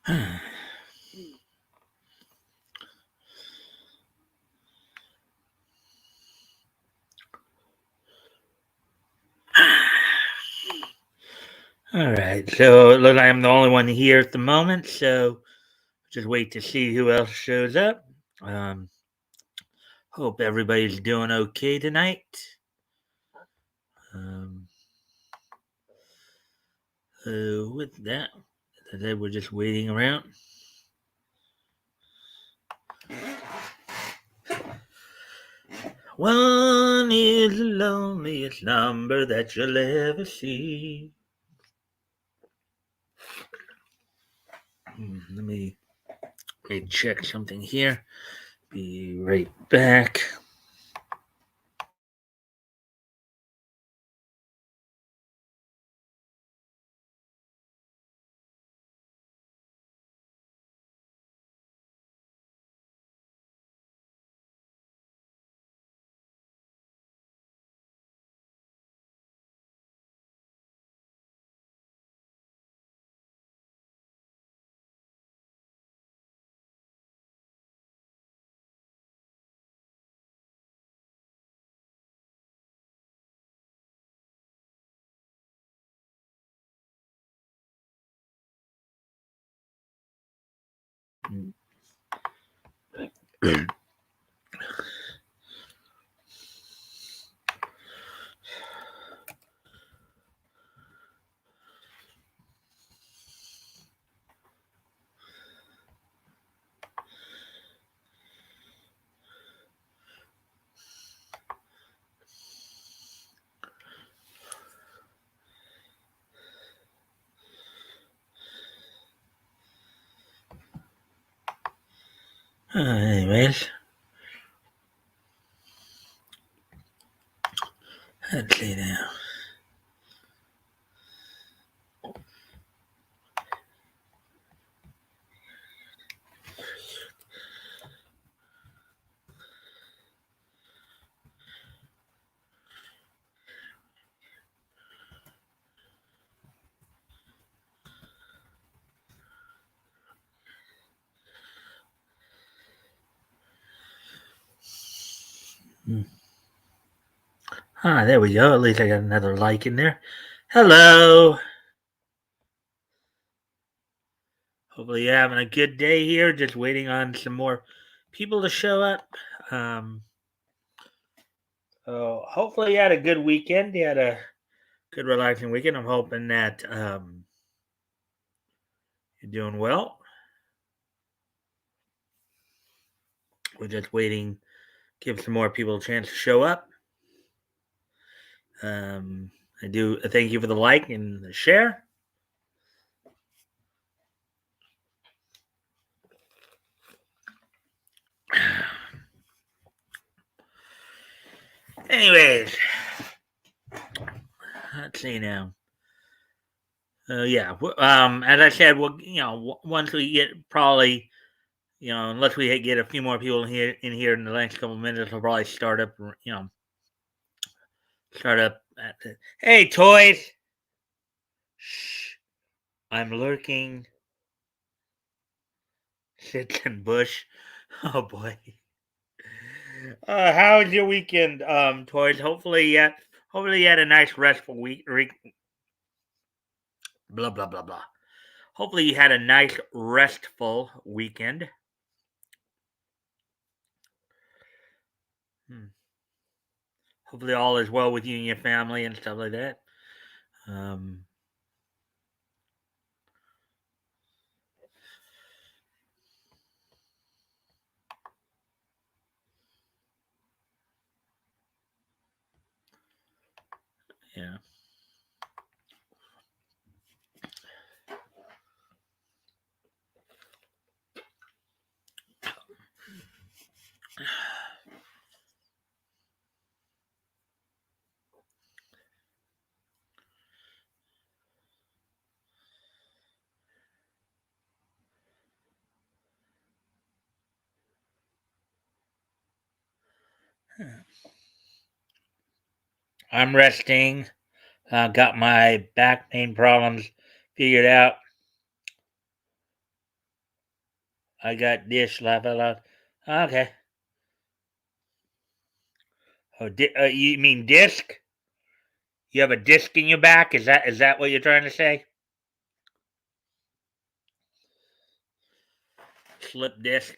All right, so it looks like I'm the only one here at the moment, so just wait to see who else shows up. Um, Hope everybody's doing okay tonight. Um, with that, we're just waiting around. One is the loneliest number that you'll ever see. Let me check something here. Be right back. Anyways, let's see now. There we go. At least I got another like in there. Hello. Hopefully you're having a good day here. Just waiting on some more people to show up. Um, so hopefully you had a good weekend. You had a good relaxing weekend. I'm hoping that you're doing well. We're just waiting, give some more people a chance to show up. Um, I do thank you for the like and the share. Anyways, let's see now. Yeah. As I said, once we get probably, unless we get a few more people in here in the next couple of minutes, we'll probably start up. Start up. Hey, toys. Shh. I'm lurking. Sits and bush. Oh boy. How was your weekend, toys? Hopefully you had a nice restful week. Blah blah blah blah. Hopefully you had a nice restful weekend. Hmm. Hopefully all is well with you and your family and stuff like that. Um, yeah. I'm resting. Got my back pain problems figured out. I got dish, laugh out loud. Okay. Oh, you mean disc? You have a disc in your back? Is that what you're trying to say? Slip disc.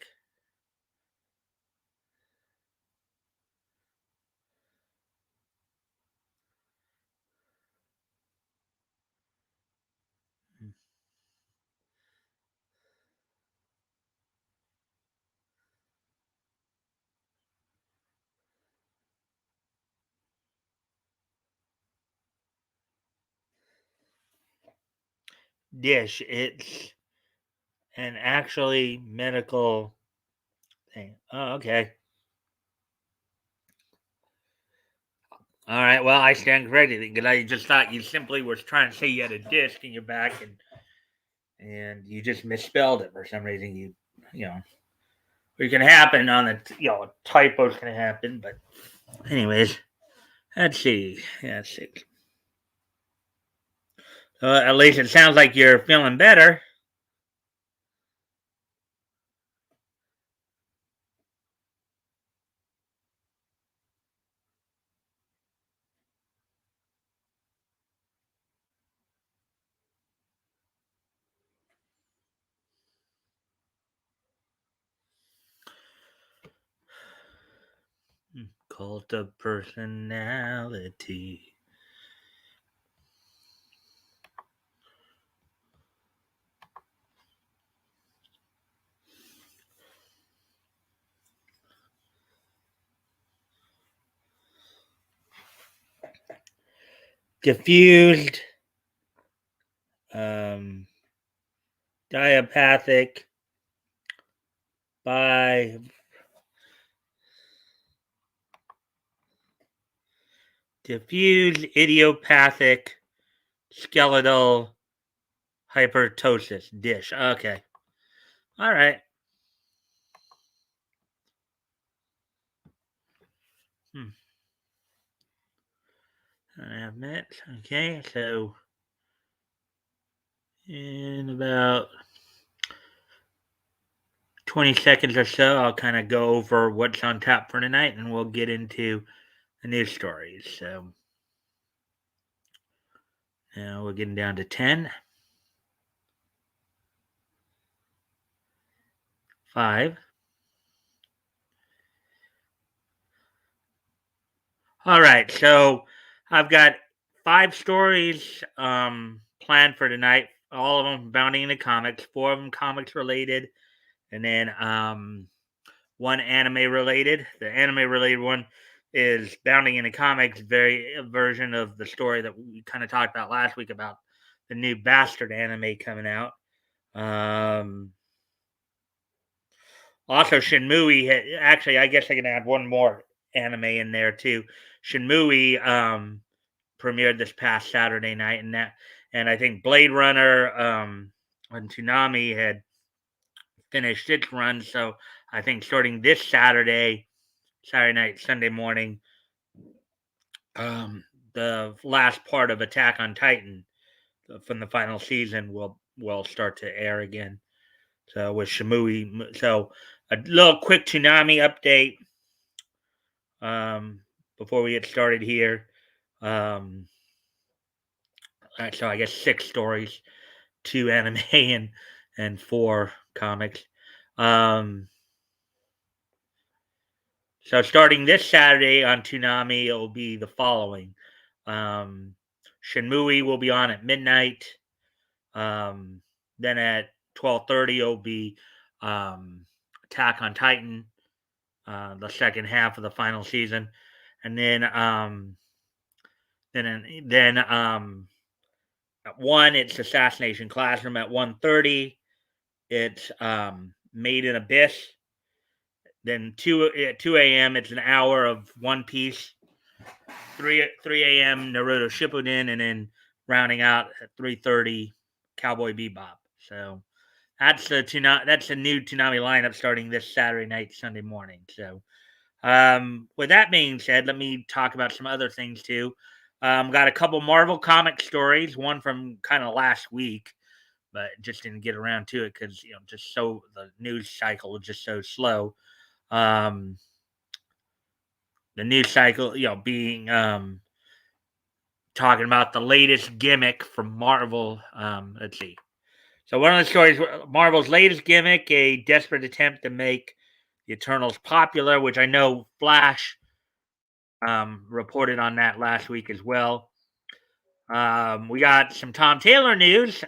Dish. It's an actually medical thing. Oh, okay. All right. Well, I stand corrected because I just thought you simply was trying to say you had a disc in your back and you just misspelled it for some reason. You know, it can happen on the typos can happen, but anyways, let's see. Yeah, let's see. At least it sounds like you're feeling better. Cult of personality. Diffused, um, diapathic, by diffused idiopathic skeletal hypertosis. Dish. Okay. All right. Hmm. I admit. Okay. So in about 20 seconds or so, I'll kind of go over what's on tap for tonight and we'll get into the news stories. So now we're getting down to 10, 5. All right. So I've got 5 stories planned for tonight. All of them bounding into comics, 4 of them comics related, and then one anime related. The anime related one is bounding into comics, very a version of the story that we kind of talked about last week about the new Bastard anime coming out. Um, Also, Shinmue. Actually, I guess I can add one more anime in there too. Shinmue premiered this past Saturday night, and I think Blade Runner and Toonami had finished its run. So I think starting this Saturday night, Sunday morning, um, the last part of Attack on Titan from the final season will start to air again. So with Shimui, so a little quick Toonami update before we get started here. Um, so I guess 6 stories, 2 anime and 4 comics. Um, so starting this Saturday on Toonami, it will be the following. Um, Shenmue will be on at midnight. Um, then at 12:30, it'll be Attack on Titan, the second half of the final season, and then at 1 it's Assassination Classroom. At 1:30 it's Made in Abyss. Then 2 a.m. it's an hour of One Piece. 3 a.m. Naruto Shippuden, and then rounding out at 3:30 Cowboy Bebop. So that's the new Toonami lineup starting this Saturday night, Sunday morning. So with that being said, let me talk about some other things too. Got a couple Marvel comic stories, one from kind of last week, but just didn't get around to it because just so the news cycle was just so slow. Um, the news cycle, being talking about the latest gimmick from Marvel. Let's see. So one of the stories, Marvel's latest gimmick, a desperate attempt to make the Eternals popular, which I know Flash reported on that last week as well. We got some Tom Taylor news.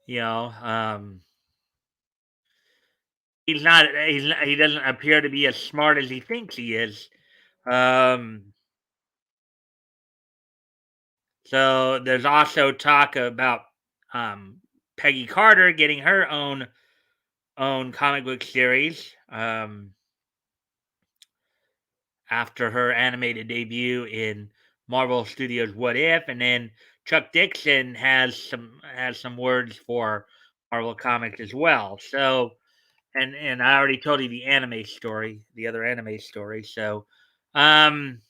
You know, he's not. He doesn't appear to be as smart as he thinks he is. Um, so there's also talk about um, Peggy Carter getting her own comic book series after her animated debut in Marvel Studios' What If, and then Chuck Dixon has some words for Marvel Comics as well. So, and I already told you the other anime story. So, um,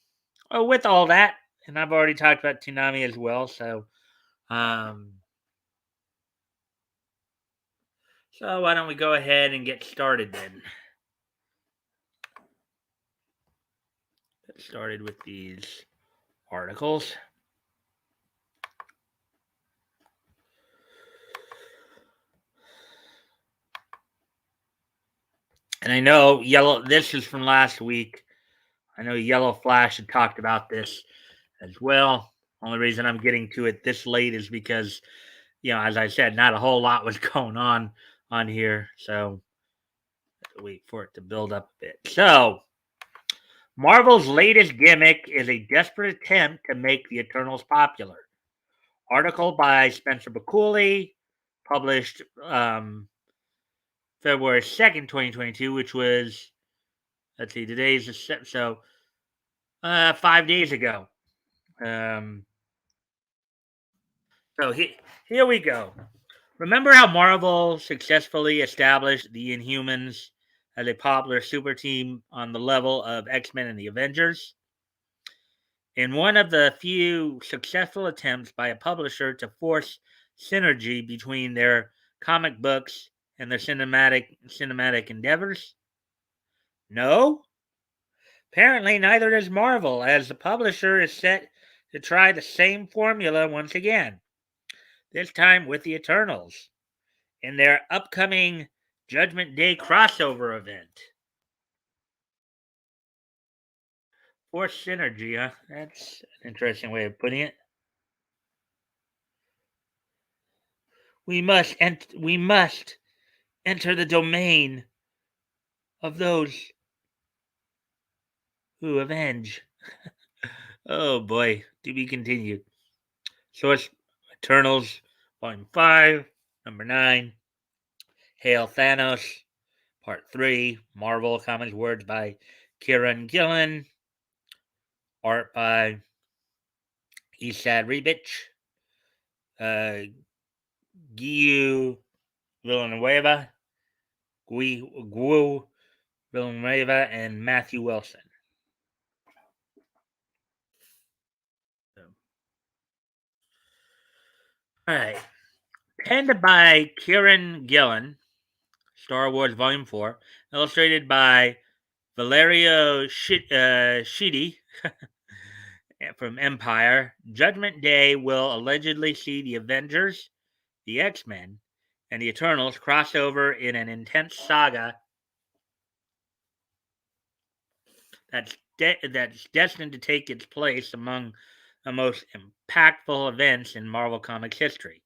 with all that, and I've already talked about Toonami as well. Um, so why don't we go ahead and get started then? Get started with these articles. And I know this is from last week. I know Yellow Flash had talked about this as well. Only reason I'm getting to it this late is because, as I said, not a whole lot was going on here. So wait for it to build up a bit. So Marvel's latest gimmick is a desperate attempt to make the Eternals popular. Article by Spencer Bakuli, published February 2nd, 2022, which was, let's see, today's so 5 days ago. So here we go. Remember how Marvel successfully established the Inhumans as a popular super team on the level of X-Men and the Avengers? In one of the few successful attempts by a publisher to force synergy between their comic books and their cinematic endeavors? No? Apparently neither does Marvel, as the publisher is set to try the same formula once again, this time with the Eternals, in their upcoming Judgment Day crossover event. Forced synergy, huh? That's an interesting way of putting it. We must enter the domain of those who avenge. Oh boy, to be continued. Source Eternals, Volume 5, Number 9. Hail Thanos, Part 3. Marvel Comics words by Kieran Gillen. Art by Isad Ribich. Guiu Villanueva. Guiu Villanueva and Matthew Wilson. All right. Penned by Kieran Gillen, Star Wars Volume 4, illustrated by Valerio Schiti from Empire. Judgment Day will allegedly see the Avengers, the X-Men, and the Eternals cross over in an intense saga that's destined to take its place among the most impactful events in Marvel Comics history.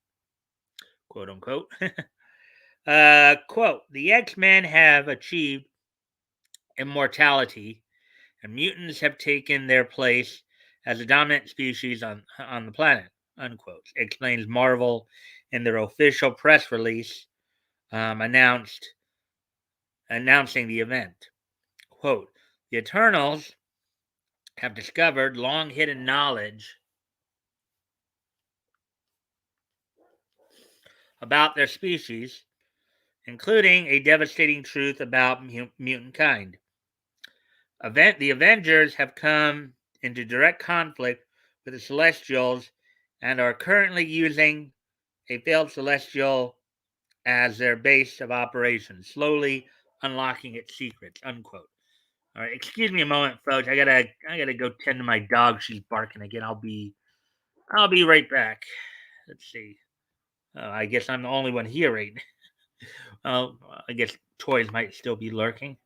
Quote unquote. Quote, the X-Men have achieved immortality, and mutants have taken their place as the dominant species on the planet, unquote, explains Marvel in their official press release announcing the event. Quote, the Eternals have discovered long hidden knowledge about their species, including a devastating truth about mutant kind. The Avengers have come into direct conflict with the Celestials and are currently using a failed Celestial as their base of operations, slowly unlocking its secrets. Unquote. All right, excuse me a moment, folks. I gotta go tend to my dog. She's barking again. I'll be right back. Let's see. Oh, I guess I'm the only one here right now. Well, I guess toys might still be lurking.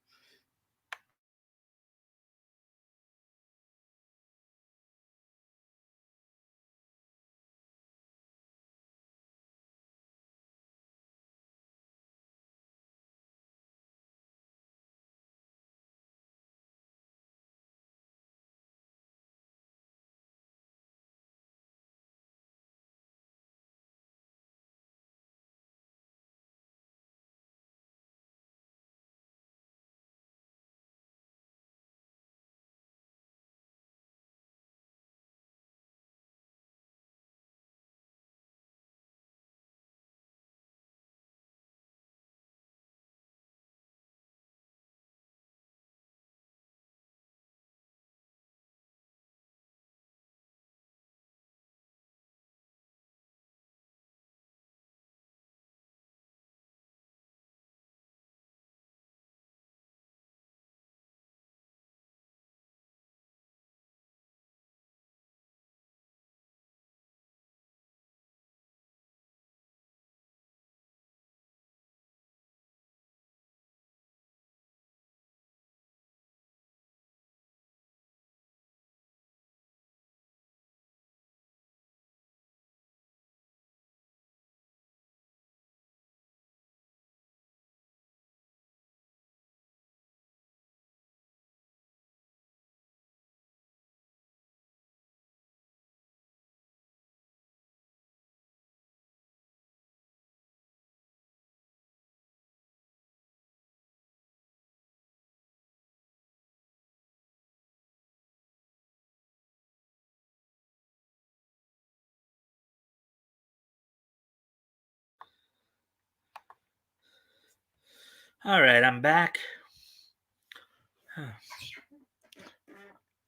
All right, I'm back.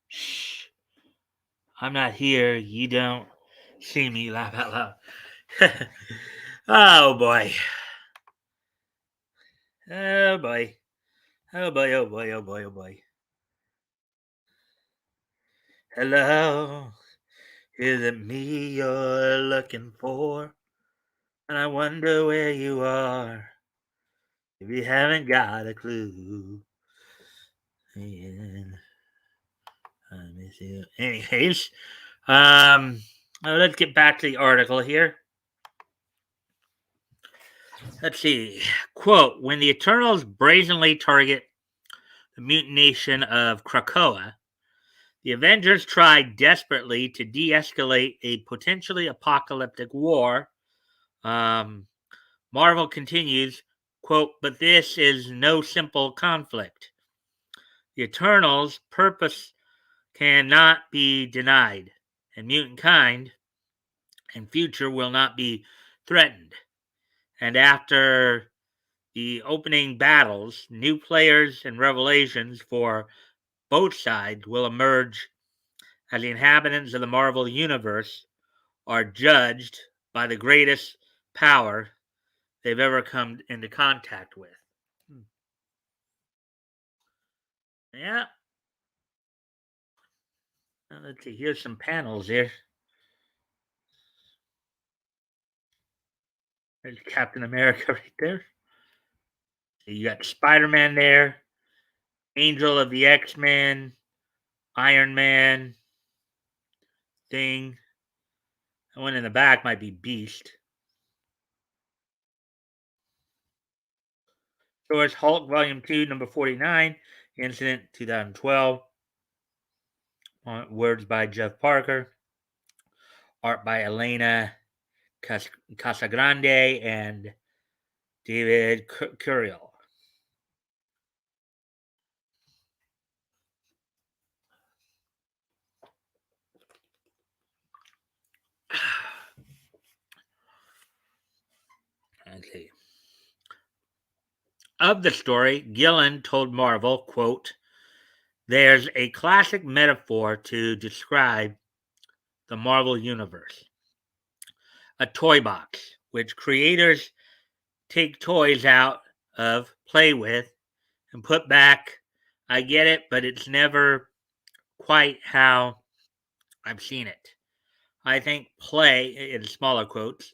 Shh. I'm not here. You don't see me laugh out loud. Oh boy. Oh boy. Oh boy. Oh boy. Oh boy. Oh boy. Hello. Is it me you're looking for? And I wonder where you are. If you haven't got a clue. And I miss you. Anyways, let's get back to the article here. Let's see. Quote: When the Eternals brazenly target the mutant nation of Krakoa, the Avengers tried desperately to de escalate a potentially apocalyptic war. Um, Marvel continues, quote, but this is no simple conflict. The Eternals' purpose cannot be denied, and mutant kind and future will not be threatened. And after the opening battles, new players and revelations for both sides will emerge as the inhabitants of the Marvel Universe are judged by the greatest power they've ever come into contact with. Yeah, let's see. Here's some panels here. There's Captain America right there. So you got Spider Man there, Angel of the X Men, Iron Man, Thing. The one in the back might be Beast. Source Hulk Volume 2, number 49, Incident 2012. Words by Jeff Parker. Art by Elena Casagrande and David Curiel. Okay. Of the story, Gillen told Marvel, quote, there's a classic metaphor to describe the Marvel Universe. A toy box, which creators take toys out of, play with, and put back. I get it, but it's never quite how I've seen it. I think play, in smaller quotes,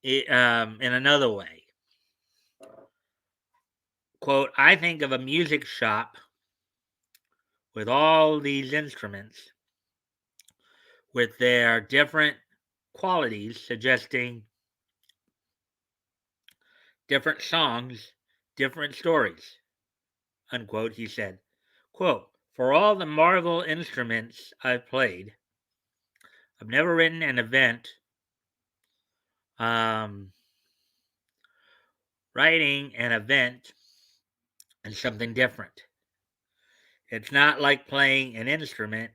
in another way. Quote, I think of a music shop with all these instruments with their different qualities suggesting different songs, different stories, unquote, he said. Quote, for all the Marvel instruments I've played, I've never written an event writing an event is something different. It's not like playing an instrument,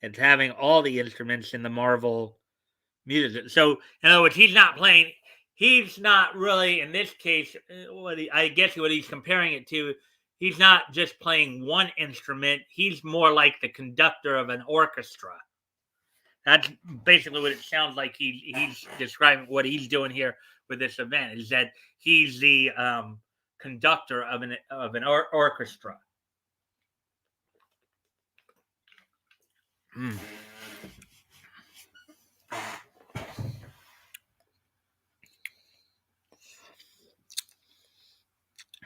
it's having all the instruments in the Marvel music. So, in other words, he's not really, in this case, I guess what he's comparing it to, he's not just playing one instrument, he's more like the conductor of an orchestra. That's basically what it sounds like he's describing what he's doing here with this event, is that he's the conductor of an orchestra. Mm.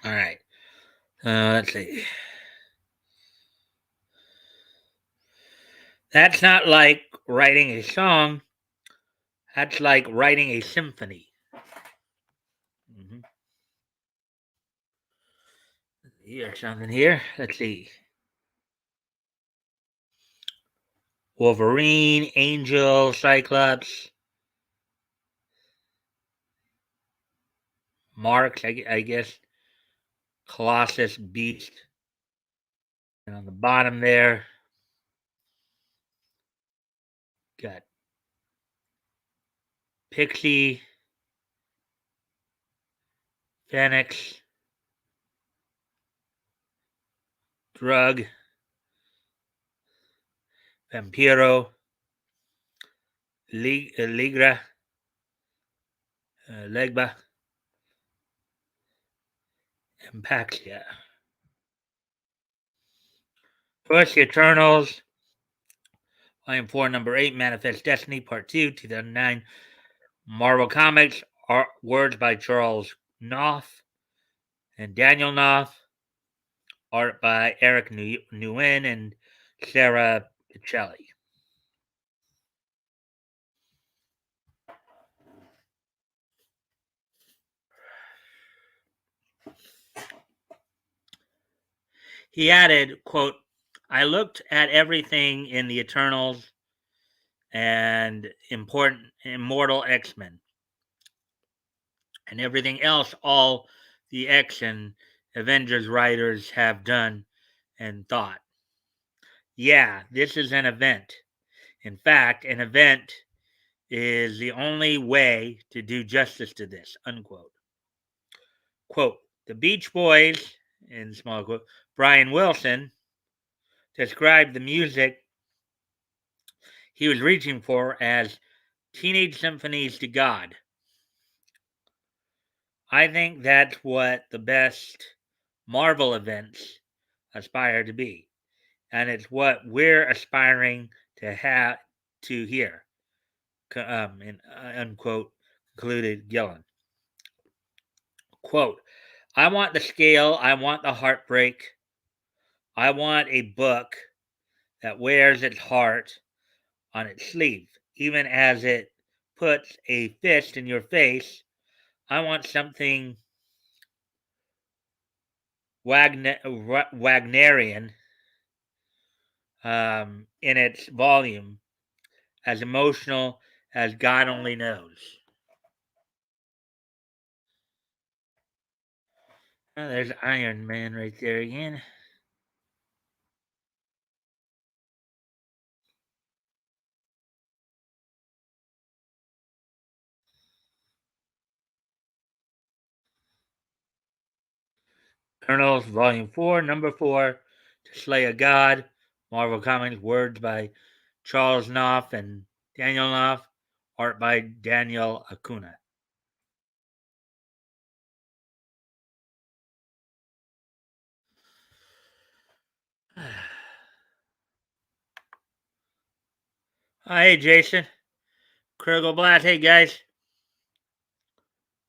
All right. Let's see. That's not like writing a song. That's like writing a symphony. Mm-hmm. Here's something here. Let's see. Wolverine, Angel, Cyclops, Marks, I guess, Colossus, Beast. And on the bottom there, got Pixie, Phoenix, Drug, Vampiro, Ligra, Legba, and Paxia. First, the Eternals, Volume 4, Number 8, Manifest Destiny, Part 2, 2009. Marvel Comics, words by Charles Knopf and Daniel Knopf, art by Eric Nguyen and Sarah Pichelli. He added, quote, I looked at everything in the Eternals and Immortal X-Men and everything else all the X and Avengers writers have done and thought. Yeah, this is an event. In fact, an event is the only way to do justice to this, unquote. Quote, the Beach Boys, in small quote, Brian Wilson, described the music he was reaching for as teenage symphonies to God. I think that's what the best Marvel events aspire to be. And it's what we're aspiring to have to hear, unquote, concluded Gillen. Quote, I want the scale, I want the heartbreak, I want a book that wears its heart on its sleeve, even as it puts a fist in your face. I want something Wagnerian in its volume, as emotional as God only knows. Oh, there's Iron Man right there again. Colonels, Volume 4, Number 4, To Slay a God, Marvel Comics, words by Charles Knopf and Daniel Knopf, art by Daniel Acuna. Hey, Jason. Krugel Blatt. Hey, guys.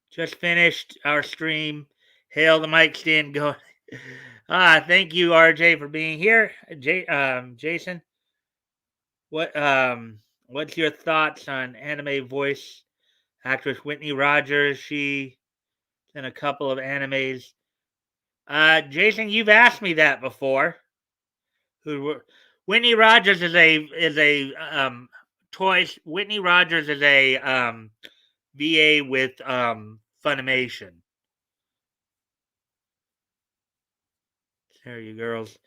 Just finished our stream. Hail the Mikestand going. Thank you, RJ, for being here. Jason, what what's your thoughts on anime voice actress Whitney Rogers? She in a couple of animes. Jason, you've asked me that before. Whitney Rogers is a toys. Whitney Rogers is a VA with Funimation. There you girls.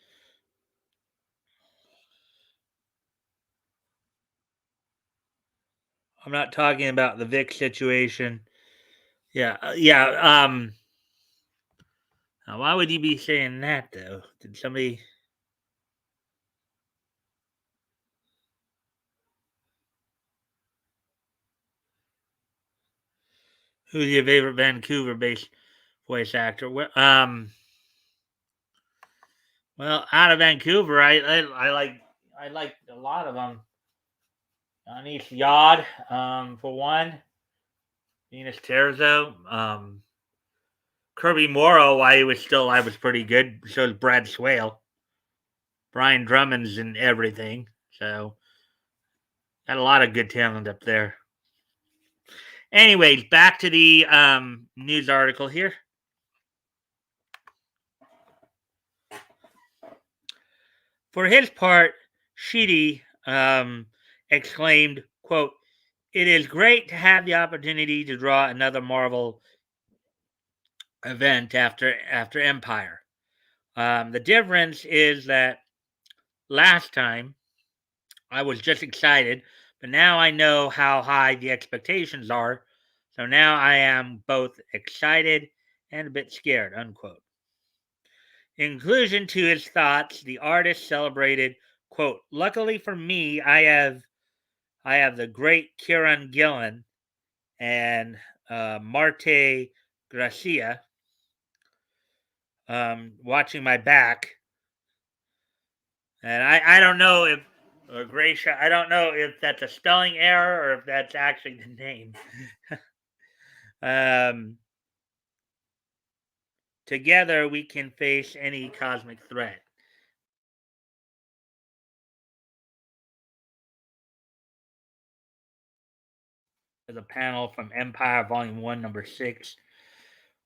I'm not talking about the Vic situation. Yeah, yeah. Why would you be saying that though? Did somebody? Who's your favorite Vancouver-based voice actor? Well, out of Vancouver, I like a lot of them. Anish Yad, for one. Venus Terzo, Kirby Morrow. I was pretty good. So is Brad Swale. Brian Drummond's in everything. So got a lot of good talent up there. Anyways, back to the news article here. For his part, Sheedy exclaimed, quote, "It is great to have the opportunity to draw another Marvel event after Empire. The difference is that last time I was just excited, but now I know how high the expectations are. So now I am both excited and a bit scared," unquote. In conclusion to his thoughts, the artist celebrated, quote, "Luckily for me, I have the great Kieran Gillen and Marte Gracia watching my back. And I don't know if, or Gracia, I don't know if that's a spelling error or if that's actually the name. um, Together, we can face any cosmic threat." There's a panel from Empire, Volume 1, Number 6.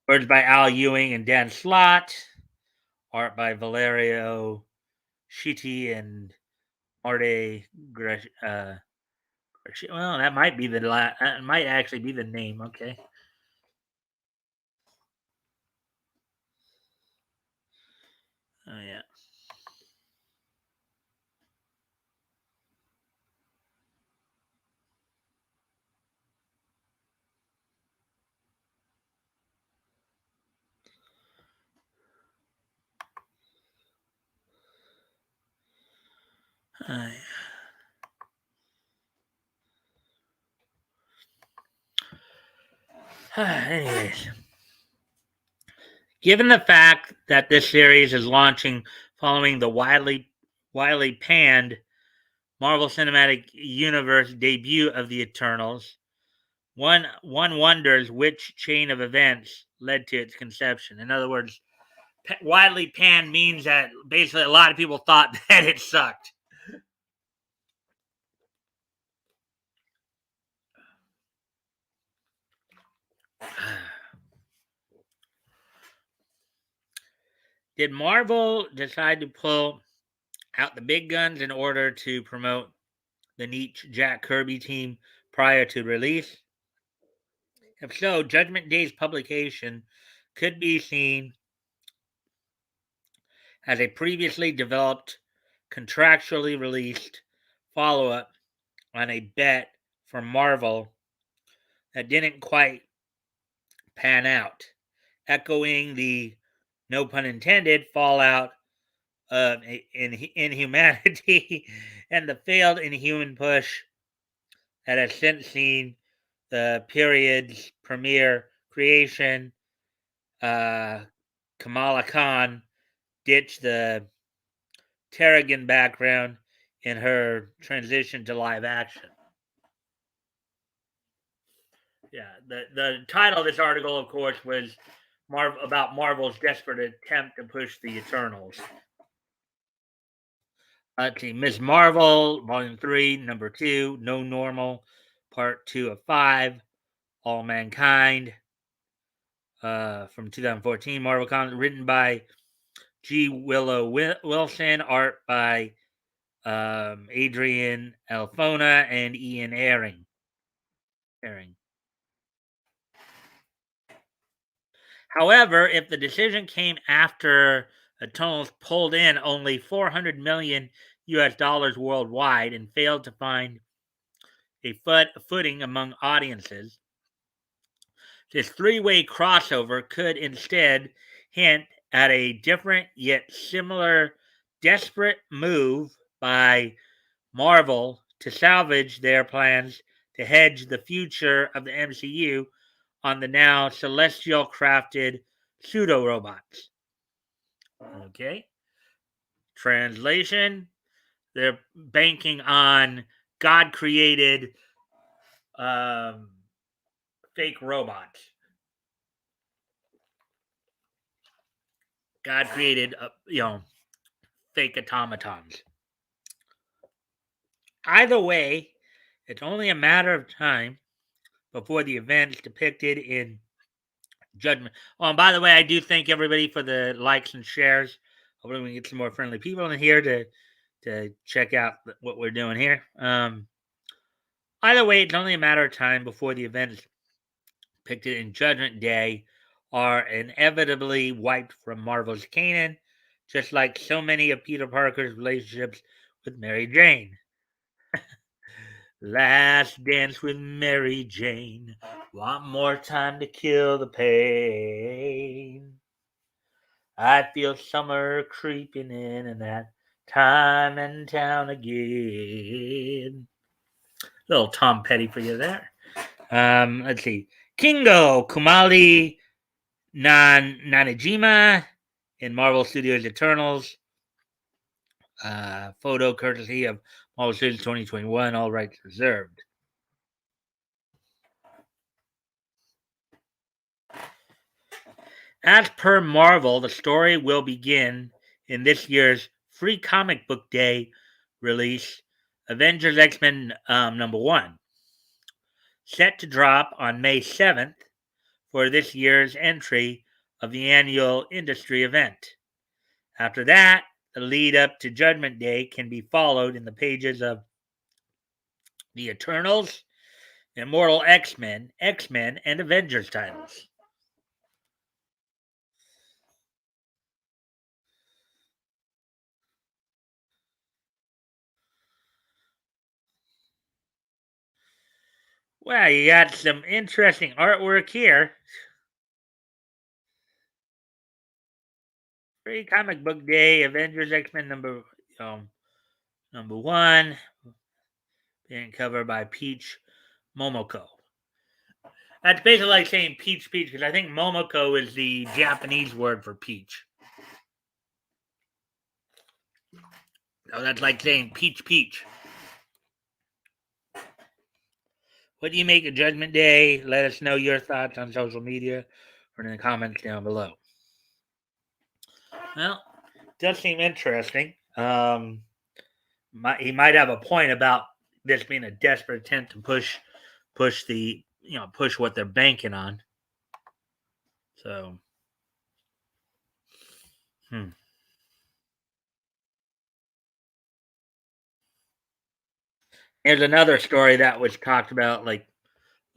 Words by Al Ewing and Dan Slott. Art by Valerio Schiti and Marte well, that might be that might actually be the name. Okay. Oh yeah. Uh, Anyways, given the fact that this series is launching following the widely panned Marvel Cinematic Universe debut of the Eternals, one wonders which chain of events led to its conception. In other words, widely panned means that basically a lot of people thought that it sucked. Did Marvel decide to pull out the big guns in order to promote the niche Jack Kirby team prior to release? If so, Judgment Day's publication could be seen as a previously developed, contractually released follow up on a bet from Marvel that didn't quite pan out, echoing the, no pun intended, fallout of Inhumanity and the failed Inhuman push that has since seen the period's premiere creation, Kamala Khan, ditch the Terrigan background in her transition to live action. Yeah, the title of this article, of course, was about Marvel's desperate attempt to push the Eternals. Let's see, Ms. Marvel, Volume 3, Number 2, No Normal, Part 2 of 5, All Mankind, from 2014, Marvel Comics, written by G. Willow Wilson, art by Adrian Alfona and Ian Airing. However, if the decision came after Eternals pulled in only 400 million US dollars worldwide and failed to find a footing among audiences, this three-way crossover could instead hint at a different yet similar desperate move by Marvel to salvage their plans to hedge the future of the MCU on the now celestial crafted pseudo robots. Okay. Translation: they're banking on God created fake robots. God created, fake automatons. Either way, it's only a matter of time before the events depicted in Judgment. Oh, and by the way, I do thank everybody for the likes and shares. Hopefully, we can get some more friendly people in here to check out what we're doing here. Either way, it's only a matter of time before the events depicted in Judgment Day are inevitably wiped from Marvel's canon, just like so many of Peter Parker's relationships with Mary Jane. Last dance with Mary Jane. Want more time to kill the pain. I feel summer creeping in and that time and town again. Little Tom Petty for you there. Let's see. Kingo Kumali Nanajima in Marvel Studios Eternals. Photo courtesy of Marvel Studios 2021, all rights reserved. As per Marvel, the story will begin in this year's Free Comic Book Day release, Avengers X-Men number 1, set to drop on May 7th for this year's entry of the annual industry event. After that, the lead up to Judgment Day can be followed in the pages of the Eternals, Immortal X-Men, and Avengers titles. Well, you got some interesting artwork here. Free Comic Book Day, Avengers X-Men number 1, being covered by Peach Momoko. That's basically like saying peach because I think Momoko is the Japanese word for peach. So that's like saying peach. What do you make of Judgment Day? Let us know your thoughts on social media or in the comments down below. Well, it does seem interesting. He might have a point about this being a desperate attempt to push what they're banking on. So, Here's another story that was talked about like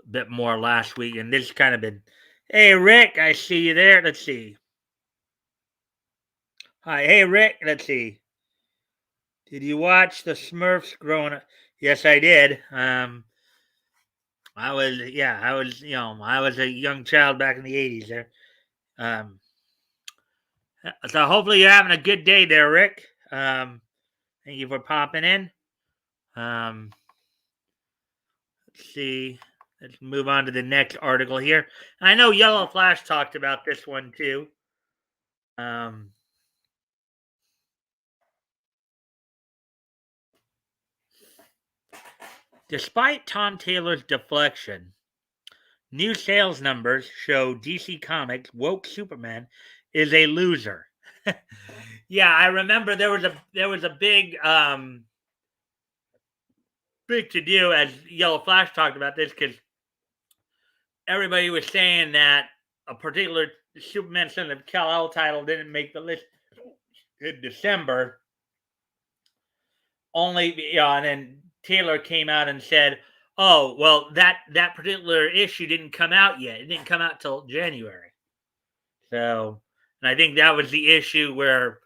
a bit more last week, and this kind of been. Hey Rick, I see you there. Let's see. Hi, hey Rick. Let's see. Did you watch the Smurfs growing up? Yes, I did. I was a young child back in the '80s there. So hopefully you're having a good day there, Rick. Thank you for popping in. Let's see. Let's move on to the next article here. And I know Yellow Flash talked about this one too. Um, Despite Tom Taylor's deflection, new sales numbers show DC Comics' woke Superman is a loser. Yeah, I remember there was a big to do as Yellow Flash talked about this because everybody was saying that a particular Superman Son of Kal-El title didn't make the list in December. And then Taylor came out and said, "Oh, well, that particular issue didn't come out yet. It didn't come out till January." So, and I think that was the issue where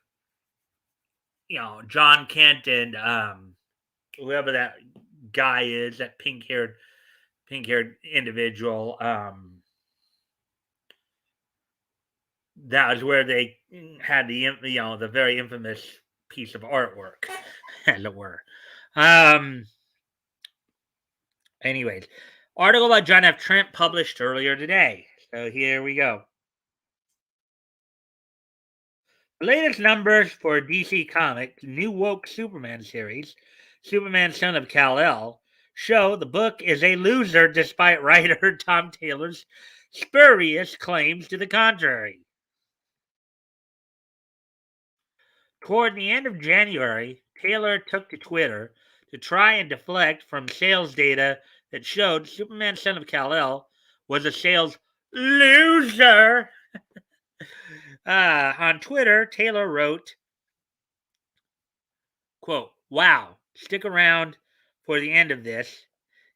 John Kent and whoever that guy is, that pink haired individual, that was where they had the very infamous piece of artwork, as it were. Um, Anyways, article by John F. Trent published earlier today. So here we go. The latest numbers for DC Comics' new woke Superman series, Superman Son of Kal-El, show the book is a loser despite writer Tom Taylor's spurious claims to the contrary. Toward the end of January, Taylor took to Twitter to try and deflect from sales data that showed Superman Son of Kal-El was a sales loser. On Twitter, Taylor wrote, quote, "Wow, stick around for the end of this.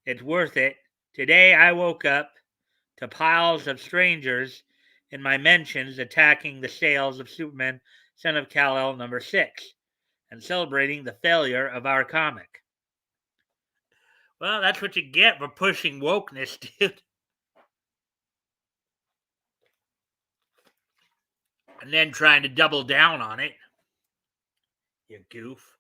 It's worth it. Today I woke up to piles of strangers in my mentions attacking the sales of Superman Son of Kal-El #6 and celebrating the failure of our comic." Well, that's what you get for pushing wokeness, dude. And then trying to double down on it. You goof.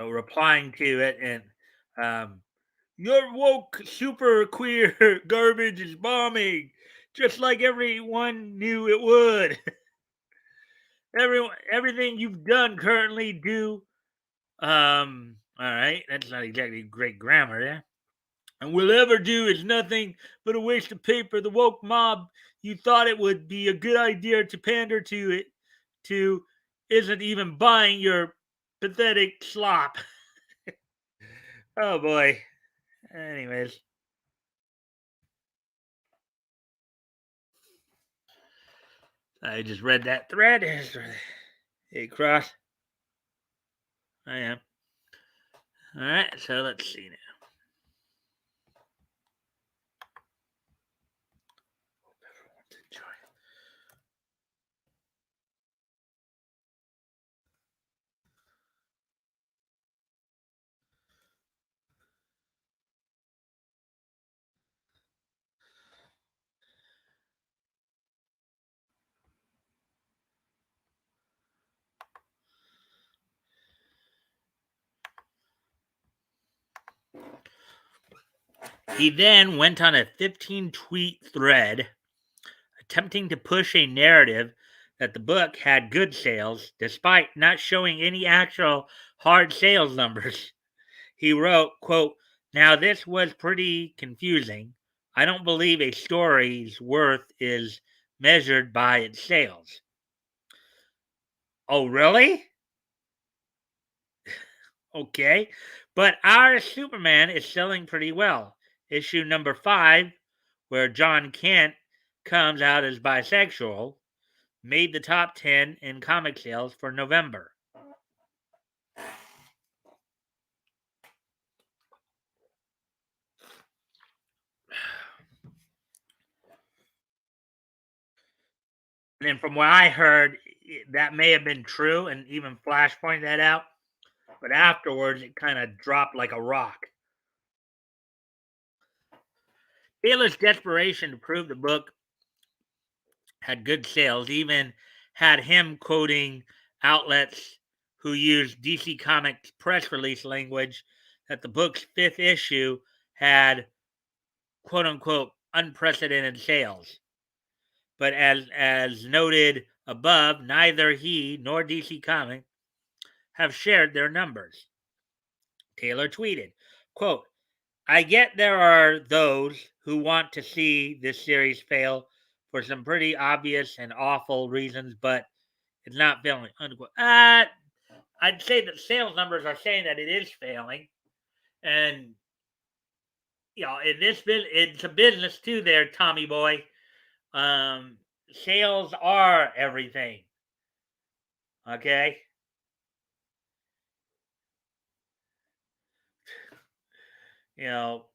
So replying to it and um, your woke super queer garbage is bombing, just like everyone knew it would. Everything you've done currently do. All right, that's not exactly great grammar, yeah. And will ever do is nothing but a waste of paper. The woke mob you thought it would be a good idea to pander to isn't even buying your pathetic slop. Oh boy. Anyways, I just read that thread. Hey, cross. I am. All right, so let's see now. He then went on a 15-tweet thread attempting to push a narrative that the book had good sales despite not showing any actual hard sales numbers. He wrote, quote, "Now this was pretty confusing. I don't believe a story's worth is measured by its sales." Oh, really? Okay. But our Superman is selling pretty well. Issue #5, where John Kent comes out as bisexual, made the top 10 in comic sales for November. And then from what I heard, that may have been true, and even Flash pointed that out. But afterwards, it kind of dropped like a rock. Taylor's desperation to prove the book had good sales, even had him quoting outlets who used DC Comics press release language that the book's 5th issue had quote unquote unprecedented sales. But as noted above, neither he nor DC Comics have shared their numbers. Taylor tweeted, quote, I get there are those who want to see this series fail for some pretty obvious and awful reasons, but it's not failing. Unquote. I'd say that sales numbers are saying that it is failing. And, in this business, it's a business too there, Tommy boy. Sales are everything. Okay? You know,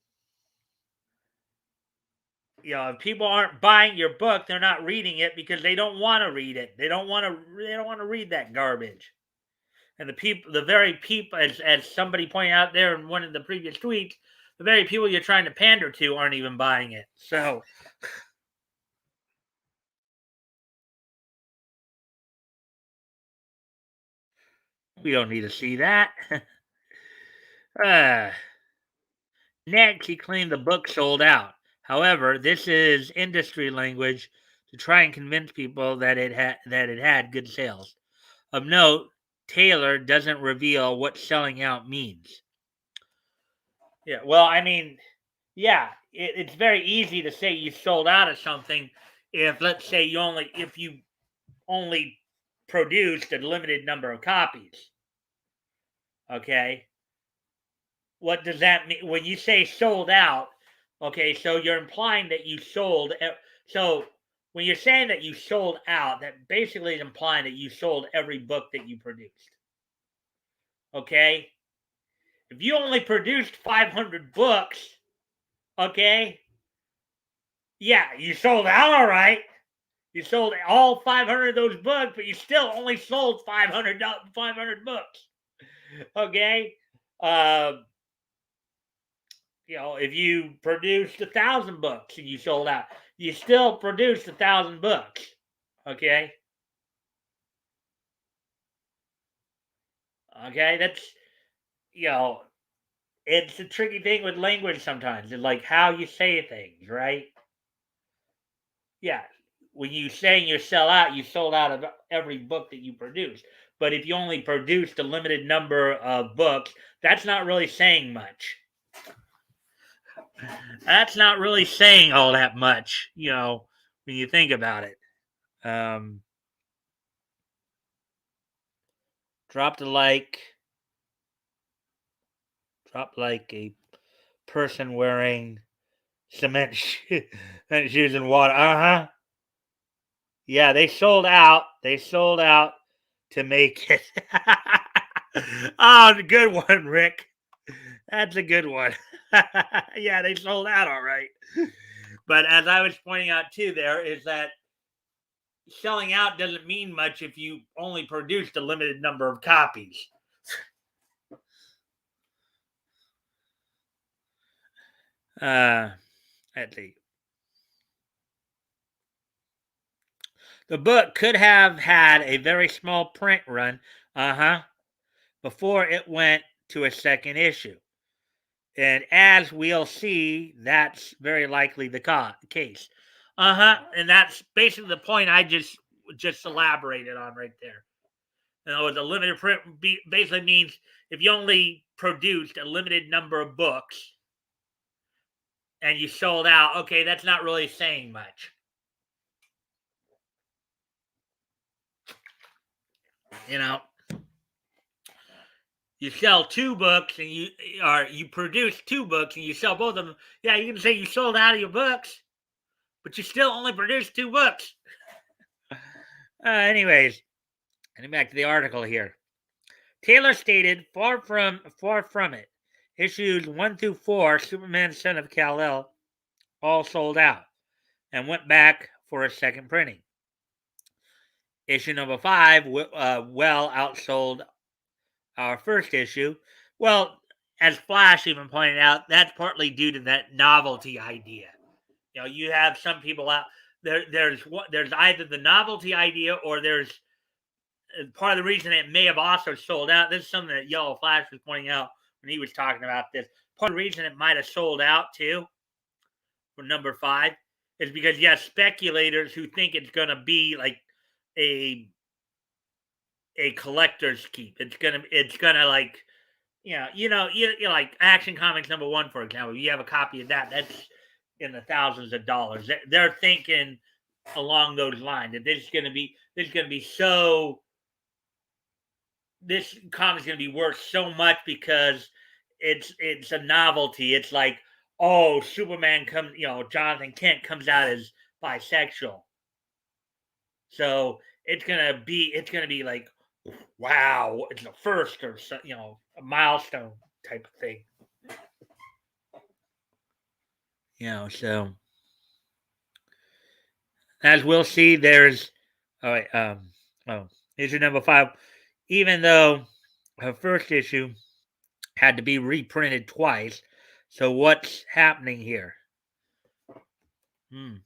if people aren't buying your book, they're not reading it because they don't want to read it. They don't want to read that garbage. And the very people, as somebody pointed out there in one of the previous tweets, the very people you're trying to pander to aren't even buying it. So we don't need to see that. uh, Next, he claimed the book sold out. However, this is industry language to try and convince people that it had good sales. Of note, Taylor doesn't reveal what selling out means. Yeah, well, I mean, yeah, it's very easy to say you sold out of something if, let's say, if you only produced a limited number of copies. Okay, what does that mean when you say sold out? Okay, so you're implying that you sold. So when you're saying that you sold out, that basically is implying that you sold every book that you produced. Okay, if you only produced 500 books, okay, yeah, you sold out all right. You sold all 500 of those books, but you still only sold 500 books. Okay? Uh, if you produced 1,000 books and you sold out, you still produced 1,000 books. Okay? Okay? That's, you know, it's a tricky thing with language sometimes. It's like how you say things, right? Yeah. When you saying you sell out, you sold out of every book that you produced. But if you only produced a limited number of books, that's not really saying much. That's not really saying all that much, when you think about it. Um, dropped a like, dropped like a person wearing cement shoes and water. Uh huh. Yeah, they sold out. They sold out to make it. Oh, good one, Rick. That's a good one. Yeah, they sold out all right. But as I was pointing out too, there is that selling out doesn't mean much if you only produced a limited number of copies. Let's see. The book could have had a very small print run, before it went to a second issue. And as we'll see, that's very likely the case. And that's basically the point I just elaborated on right there. In other words, a limited print basically means if you only produced a limited number of books and you sold out, okay, that's not really saying much. You know, you sell two books and you produce two books and you sell both of them. Yeah, you can say you sold out of your books, but you still only produced two books. Anyways, getting back to the article here. Taylor stated, far from it. Issues 1 through 4, Superman Son of Kal-El, all sold out, and went back for a second printing. Issue number 5 well outsold our first issue. Well, as Flash even pointed out, that's partly due to that novelty idea. You have some people out. there's either the novelty idea or there's part of the reason it may have also sold out. This is something that Yellow Flash was pointing out when he was talking about this. Part of the reason it might have sold out too for number 5 is because you have speculators who think it's going to be like a collector's keep. It's gonna like like Action Comics #1, for example. You have a copy of that. That's in the thousands of dollars. They're thinking along those lines that this comic's going to be worth so much because it's a novelty. It's like, oh, Superman comes, Jonathan Kent comes out as bisexual, so it's gonna be like, wow, it's a first or a milestone type of thing. So as we'll see, there's all right. Issue number 5. Even though her first issue had to be reprinted twice, so what's happening here? Hmm.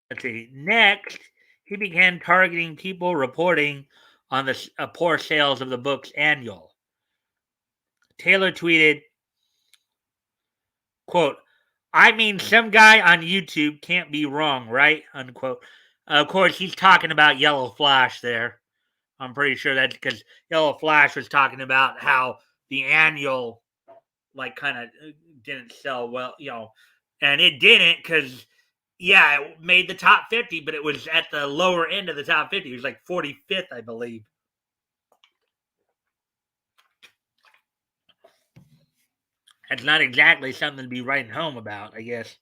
Let's see. Next, he began targeting people reporting on the poor sales of the book's annual. Taylor tweeted, quote, I mean, some guy on YouTube can't be wrong, right? Unquote. Of course, he's talking about Yellow Flash there. I'm pretty sure that's because Yellow Flash was talking about how the annual, like, kind of didn't sell well, and it didn't because, yeah, it made the top 50, but it was at the lower end of the top 50. It was like 45th, I believe. That's not exactly something to be writing home about, I guess.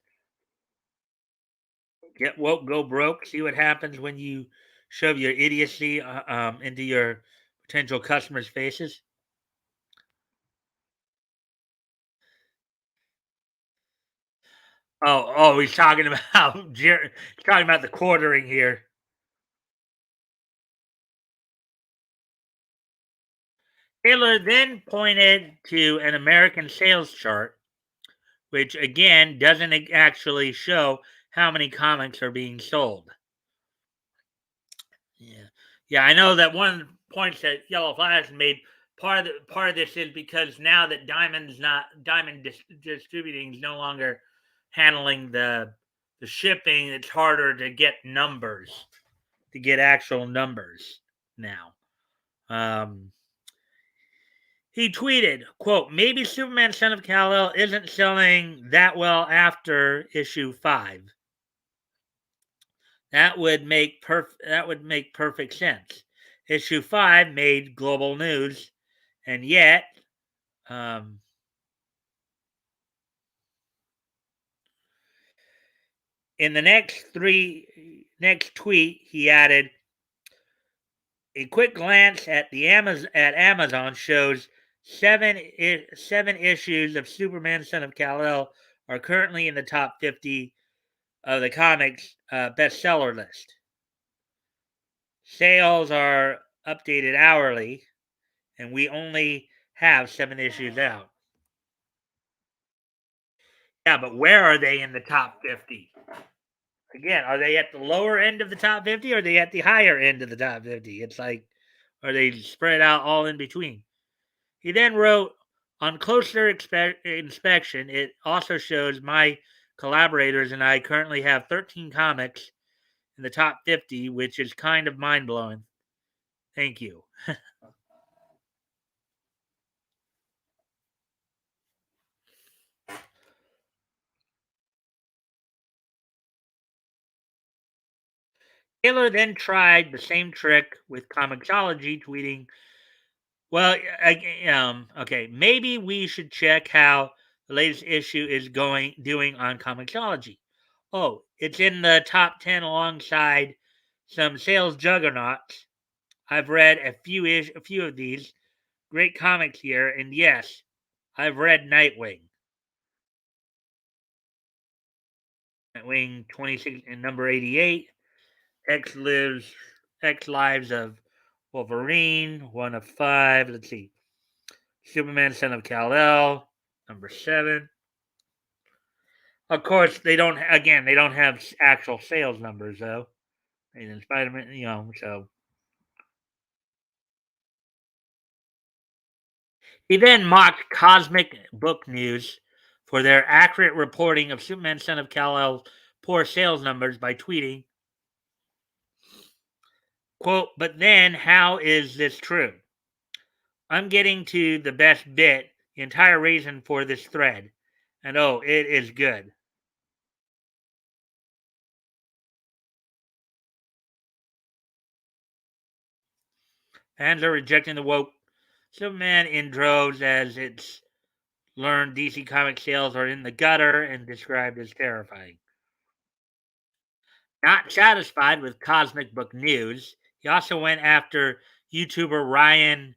Get woke, go broke. See what happens when you shove your idiocy into your potential customers' faces. He's talking about he's talking about the quartering here. Taylor then pointed to an American sales chart, which again doesn't actually show how many comics are being sold. Yeah, yeah, I know that one of the points that Yellow Flash made. Part of this is because now that Diamond Distributing is no longer handling the shipping, it's harder to get numbers, to get actual numbers now. He tweeted, quote, maybe Superman Son of Kal-El isn't selling that well after issue 5. That would make perfect sense. Issue 5 made global news, and yet um, in the next tweet he added, a quick glance at Amazon shows seven issues of Superman Son of Kal-El are currently in the top 50 of the comics bestseller list. Sales are updated hourly, and we only have 7 issues out. Yeah, but where are they in the top 50? Again, are they at the lower end of the top 50 or are they at the higher end of the top 50? It's like, are they spread out all in between? He then wrote, on closer inspection, it also shows my collaborators and I currently have 13 comics in the top 50, which is kind of mind blowing. Thank you. Taylor then tried the same trick with Comixology, tweeting, well, okay, maybe we should check how the latest issue is doing on Comixology. Oh, it's in the top 10 alongside some sales juggernauts. I've read a few of these great comics here, and yes, I've read Nightwing. Nightwing 26 and number 88. X lives X Lives of Wolverine, 1 of 5. Let's see. Superman, Son of Kal-El, number 7. Of course, they don't have actual sales numbers though. And Spider-Man, so he then mocked Cosmic Book News for their accurate reporting of Superman, Son of Kal-El's poor sales numbers by tweeting, quote, "But then how is this true? I'm getting to the best bit, the entire reason for this thread. And oh, it is good." Fans are rejecting the woke Superman in droves as it's learned DC Comics sales are in the gutter and described as terrifying. Not satisfied with Cosmic Book News, he also went after YouTuber Ryan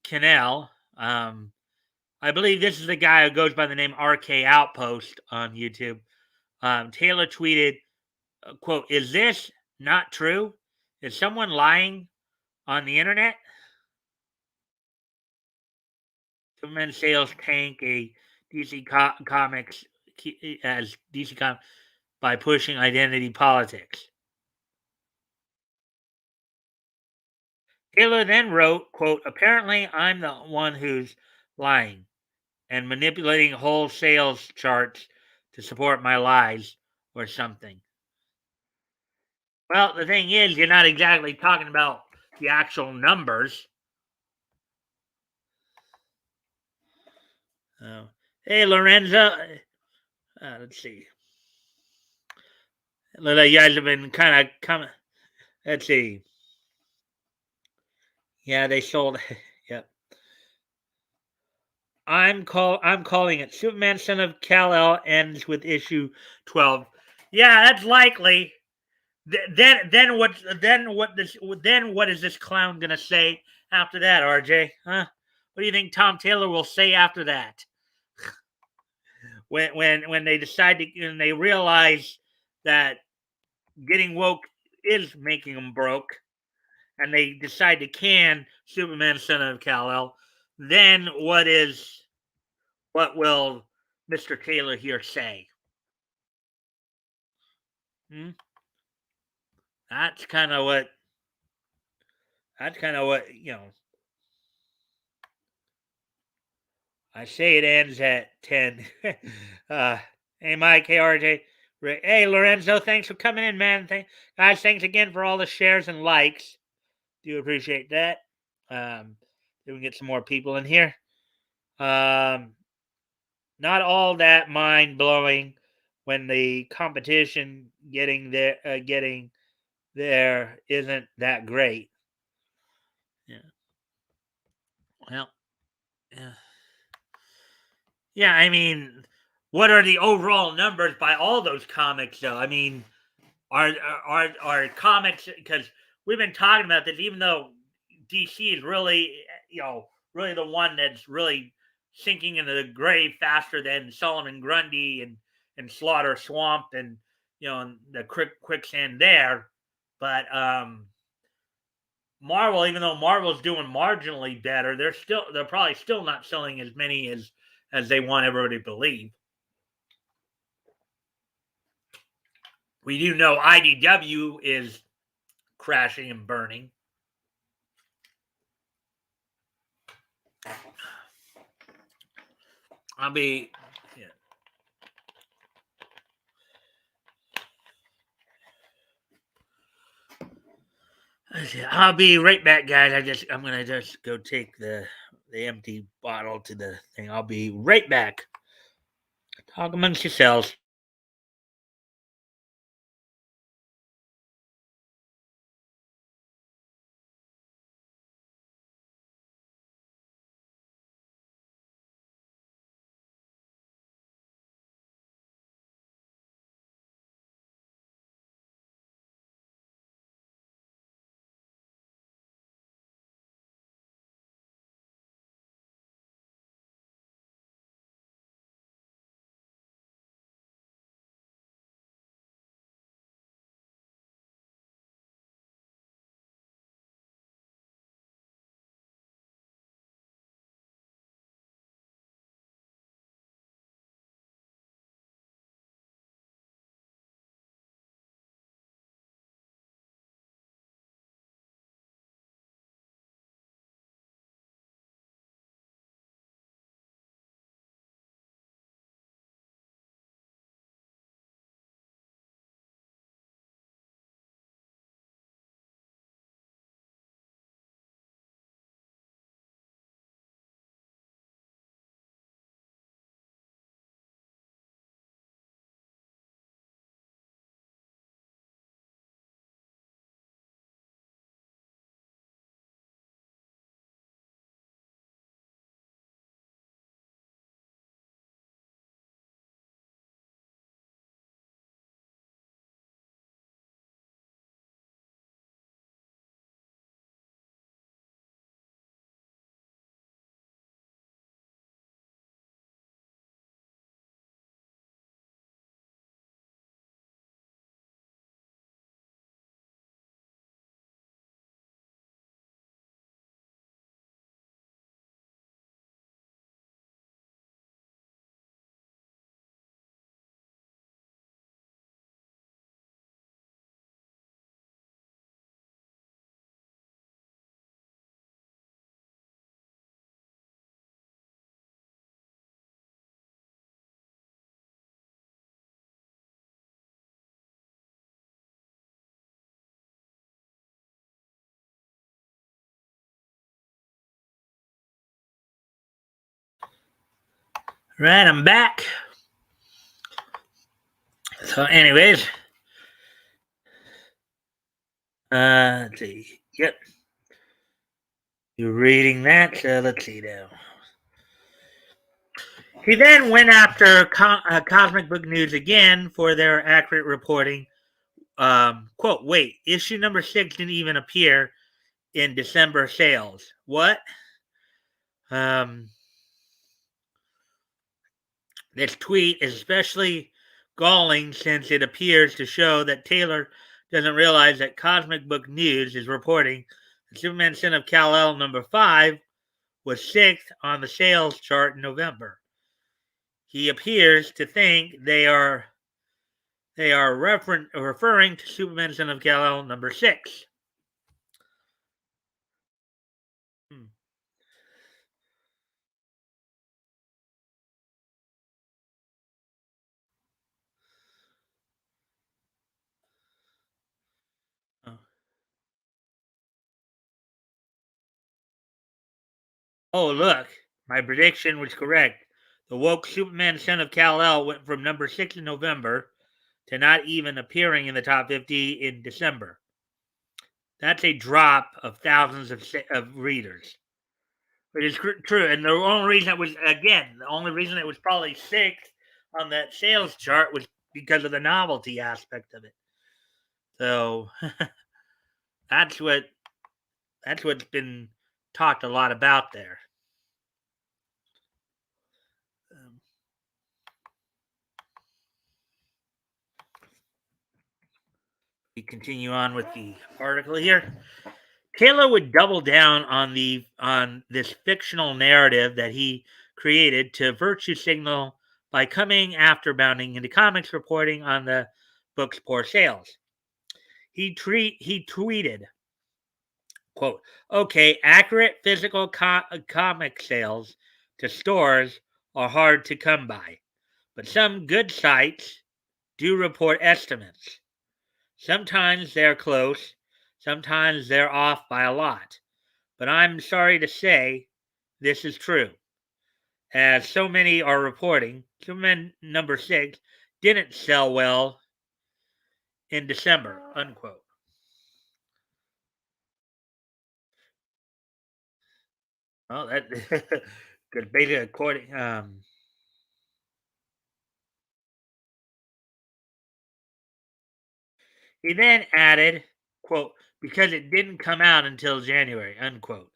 Cannell. I believe this is the guy who goes by the name RK Outpost on YouTube. Taylor tweeted, quote, "Is this not true? Is someone lying on the internet?" Superman sales tank a Comics as DC Comics by pushing identity politics. Taylor then wrote, quote, "Apparently I'm the one who's lying and manipulating whole sales charts to support my lies or something." Well, the thing is, you're not exactly talking about the actual numbers. Oh. Hey, Lorenzo. Let's see. You guys have been kind of coming. Let's see. Yeah, they sold. Yep. I'm calling it. Superman, Son of Kal-El ends with issue 12. Yeah, that's likely. Then what is this clown gonna say after that, RJ? Huh? What do you think Tom Taylor will say after that? When they decide to when they realize that getting woke is making them broke, and they decide to can Superman, Son of Kal-El, then what will Mr. Taylor here say? Hmm? That's kind of what that's kind of what I say. It ends at 10. uh, hey, Mike. Hey, RJ. Hey, Lorenzo. Thanks for coming in, man. Guys, thanks again for all the shares and likes. Do appreciate that. We can get some more people in here. Um, Not all that mind blowing when the competition getting there isn't that great. Yeah. Well, yeah. Yeah, I mean, what are the overall numbers by all those comics, though? I mean, are comics, because we've been talking about this, even though DC is really, really the one that's really sinking into the grave faster than Solomon Grundy and Slaughter Swamp and and the quicksand there. But Marvel, even though Marvel's doing marginally better, they're probably still not selling as many as they want everybody to believe. We do know IDW is crashing and burning. I'll be yeah. I'll be right back, guys. I'm gonna just go take the empty bottle to the thing. I'll be right back. Talk amongst yourselves. Right, I'm back. So, anyways, let's see. Yep, you're reading that. So let's see now. He then went after Cosmic Book News again for their accurate reporting. Quote, wait, issue number 6 didn't even appear in December sales. What? Um, this tweet is especially galling since it appears to show that Taylor doesn't realize that Cosmic Book News is reporting that Superman Son of Kal-El number 5 was 6th on the sales chart in November. He appears to think they are referring to Superman Son of Kal-El number 6. Hmm. Oh. Oh, look, my prediction was correct. The woke Superman Son of Kal-El went from number 6 in November to not even appearing in the top 50 in December. That's a drop of thousands of readers, which is true. And the only reason it was probably 6th on that sales chart was because of the novelty aspect of it. So that's what that's what's been talked a lot about there. Um, we continue on with the article here. Taylor would double down on this fictional narrative that he created to virtue signal by coming after Bounding into Comics reporting on the book's poor sales. He tweeted, quote, okay, accurate physical comic sales to stores are hard to come by, but some good sites do report estimates. Sometimes they're close, sometimes they're off by a lot. But I'm sorry to say this is true. As so many are reporting, Superman number 6 didn't sell well in December, unquote. Well, that could basically according. He then added, quote, because it didn't come out until January, unquote.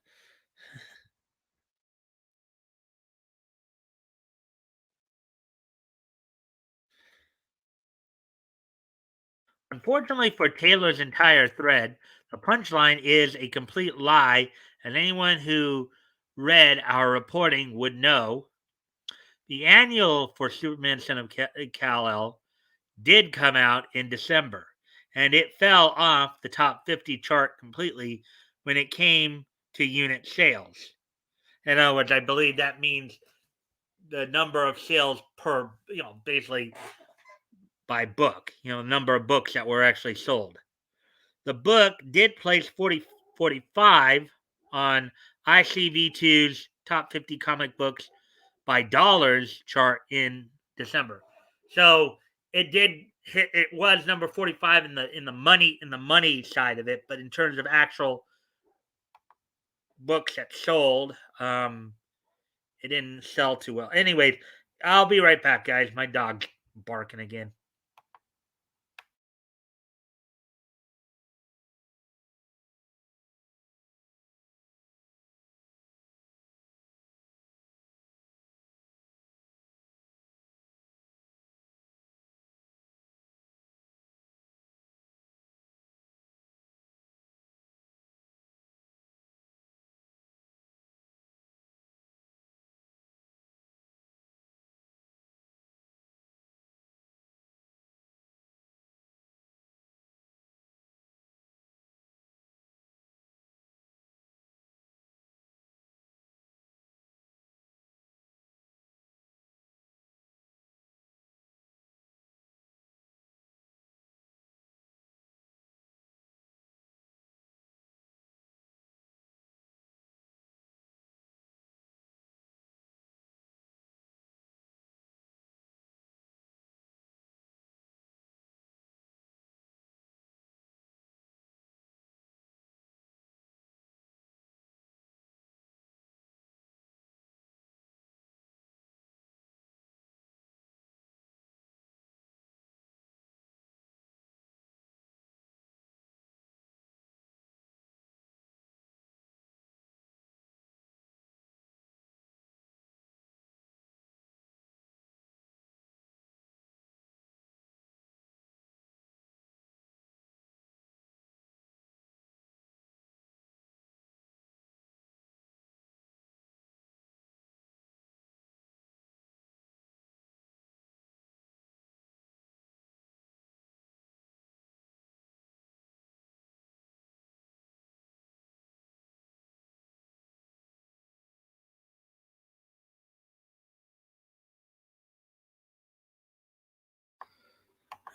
Unfortunately for Taylor's entire thread, the punchline is a complete lie, and anyone who read our reporting would know. The annual for Superman Son of Kal-El did come out in December, and it fell off the top 50 chart completely when it came to unit sales. In other words, I believe that means the number of sales per, basically by book, number of books that were actually sold. The book did place 45 on ICV2's top 50 comic books by dollars chart in December. So it did hit. It was number 45 in the money side of it, but in terms of actual books that sold, it didn't sell too well. Anyways, I'll be right back, guys. My dog's barking again.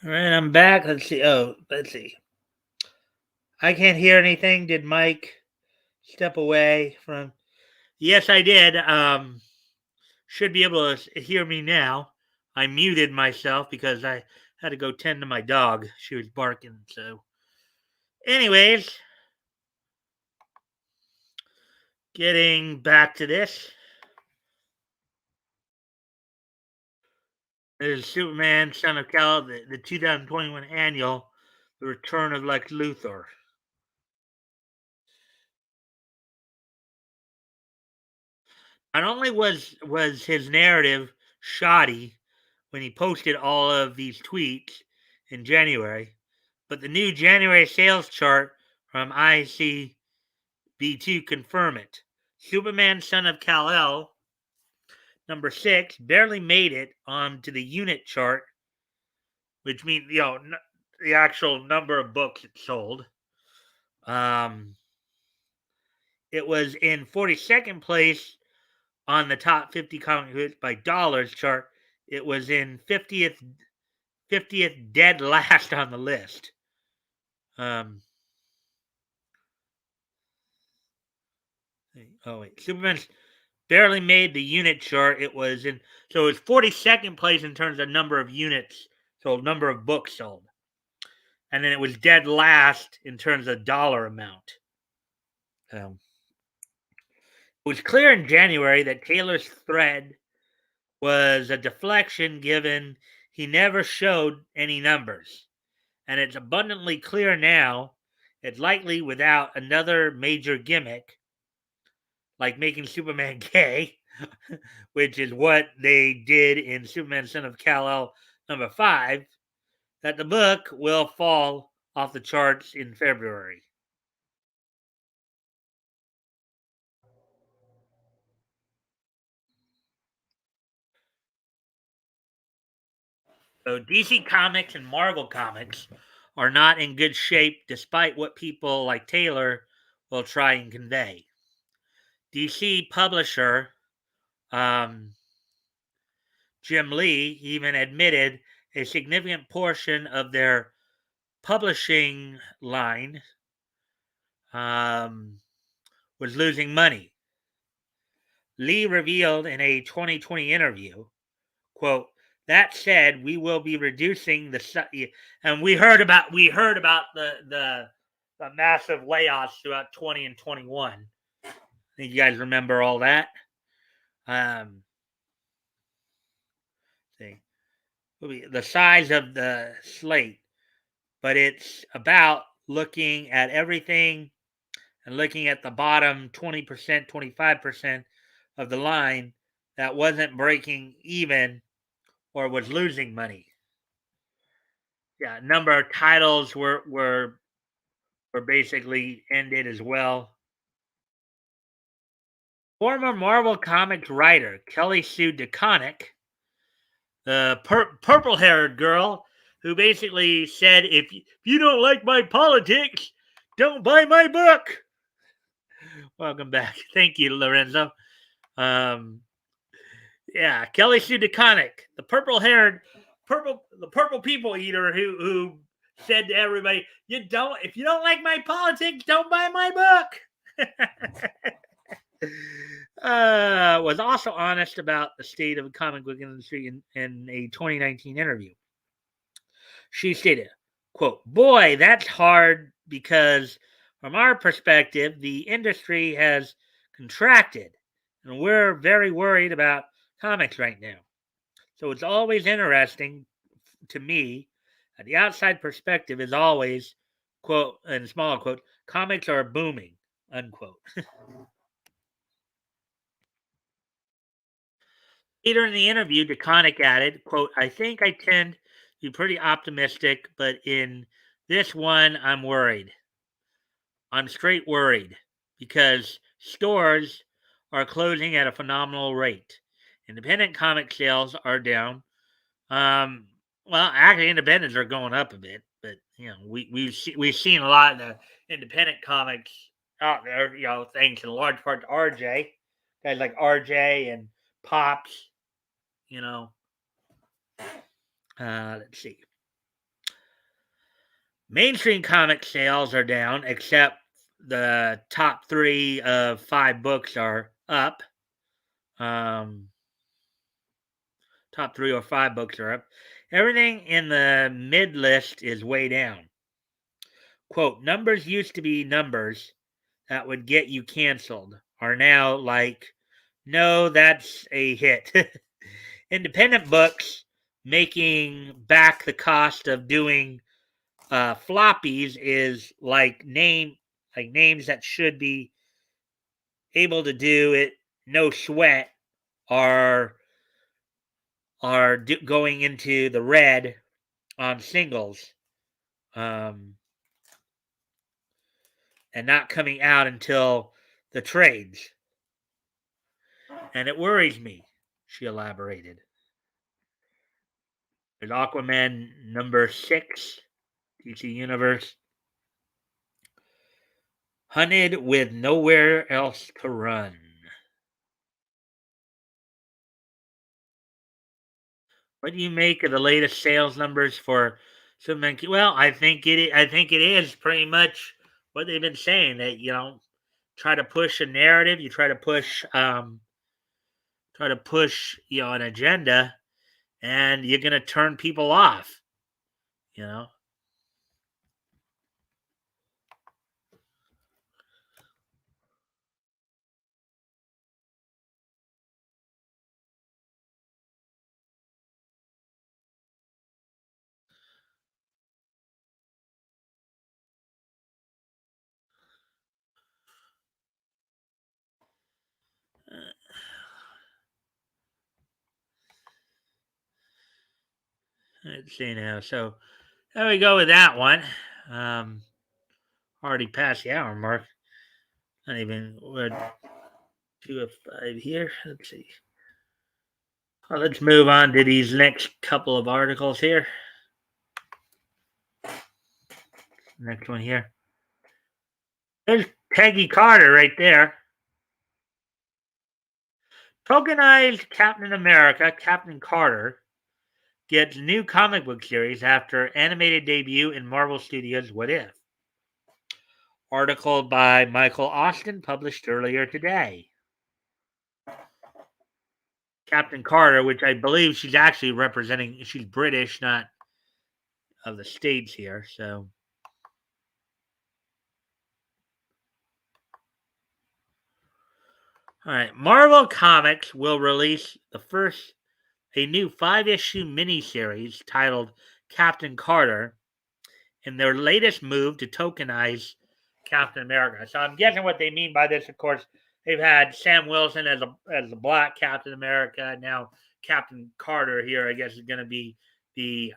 All right, I'm back. Let's see. Oh, let's see. I can't hear anything. Did Mike step away from? Yes, I did. Should be able to hear me now. I muted myself because I had to go tend to my dog. She was barking. So, anyways, getting back to this. This is Superman, Son of Kal, the 2021 annual, The Return of Lex Luthor. Not only was his narrative shoddy when he posted all of these tweets in January, but the new January sales chart from ICB2 confirm it. Superman, Son of Kal-El, number 6, barely made it onto the unit chart, which means the actual number of books it sold. Um, it was in 42nd place on the top 50 comic books by dollars chart. It was in 50th dead last on the list. Um, oh wait, Superman's barely made the unit chart. It was 42nd place in terms of number of units sold, number of books sold, and then it was dead last in terms of dollar amount. It was clear in January that Taylor's thread was a deflection, given he never showed any numbers. And it's abundantly clear now, it's likely without another major gimmick, like making Superman gay, which is what they did in Superman Son of Kal-El number 5, that the book will fall off the charts in February. So DC Comics and Marvel Comics are not in good shape despite what people like Taylor will try and convey. DC publisher um, Jim Lee even admitted a significant portion of their publishing line um, was losing money. Lee revealed in a 2020 interview, quote, "That said, we will be reducing and we heard about the massive layoffs throughout 20 and 21. I think you guys remember all that. Um, see, the size of the slate, but it's about looking at everything and looking at the bottom 20%, 25% of the line that wasn't breaking even or was losing money. Yeah, number of titles were basically ended as well. Former Marvel Comics writer Kelly Sue DeConnick, the purple-haired girl, who basically said, if you don't like my politics, don't buy my book." Welcome back. Thank you, Lorenzo. Um, yeah, Kelly Sue DeConnick, the purple people eater who said to everybody, if you don't like my politics, don't buy my book." Was also honest about the state of the comic book industry in a 2019 interview. She stated, quote, "Boy, that's hard because from our perspective, the industry has contracted and we're very worried about comics right now. So it's always interesting to me, the outside perspective is always, quote, and small quote, comics are booming, unquote." Later in the interview, DeConnick added, quote, "I think I tend to be pretty optimistic, but in this one, I'm worried. I'm straight worried because stores are closing at a phenomenal rate. Independent comic sales are down. Um, well, actually, independents are going up a bit, but we've seen a lot of the independent comics out there. Thanks in large part to RJ, guys like RJ and Pops. You know, let's see. Mainstream comic sales are down, except the top 3 of 5 books are up. Top 3 or 5 books are up. Everything in the mid list is way down. Quote, numbers used to be numbers that would get you canceled are now like, no, that's a hit. Independent books making back the cost of doing floppies is like names that should be able to do it no sweat are going into the red on singles, um, and not coming out until the trades. And it worries me, she elaborated. There's Aquaman number 6, DC Universe. Hunted with nowhere else to run. What do you make of the latest sales numbers for Superman? Well, I think it is pretty much what they've been saying, that try to push a narrative, you try to push an agenda, and you're gonna turn people off. You know, let's see now. So there we go with that one. Um, Already past the hour mark. Not even we're 2 of 5 here. Let's see. Well, let's move on to these next couple of articles here. Next one here. There's Peggy Carter right there. Tokenized Captain America, Captain Carter, gets new comic book series after animated debut in Marvel Studios' What If? Article by Michael Austin, published earlier today. Captain Carter, which I believe she's actually representing, she's British, not of the States here, so. All right, Marvel Comics will release a new 5-issue miniseries titled Captain Carter in their latest move to tokenize Captain America. So I'm guessing what they mean by this, of course, they've had Sam Wilson as the black Captain America. Now Captain Carter here, I guess, is going to be the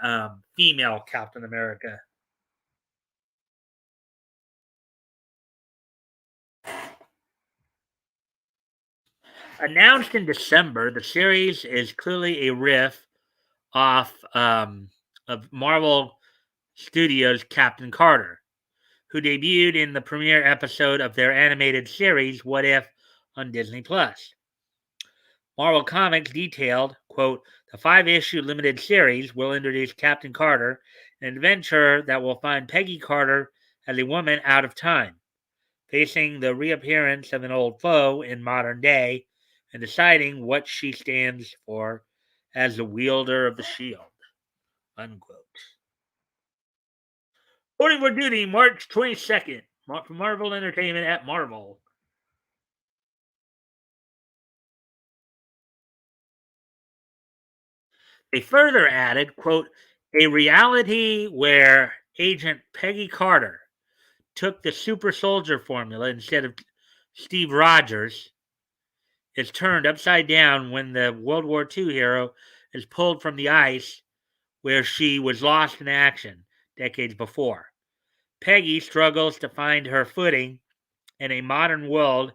female Captain America. Announced in December, the series is clearly a riff off of Marvel Studios' Captain Carter, who debuted in the premiere episode of their animated series, What If, on Disney Plus. Marvel Comics detailed, quote, the 5-issue limited series will introduce Captain Carter, an adventure that will find Peggy Carter as a woman out of time, facing the reappearance of an old foe in modern day and deciding what she stands for as the wielder of the shield, unquote. Reporting for duty, March 22nd, from Marvel Entertainment at Marvel. They further added, quote, a reality where Agent Peggy Carter took the super soldier formula instead of Steve Rogers is turned upside down when the World War II hero is pulled from the ice where she was lost in action decades before. Peggy struggles to find her footing in a modern world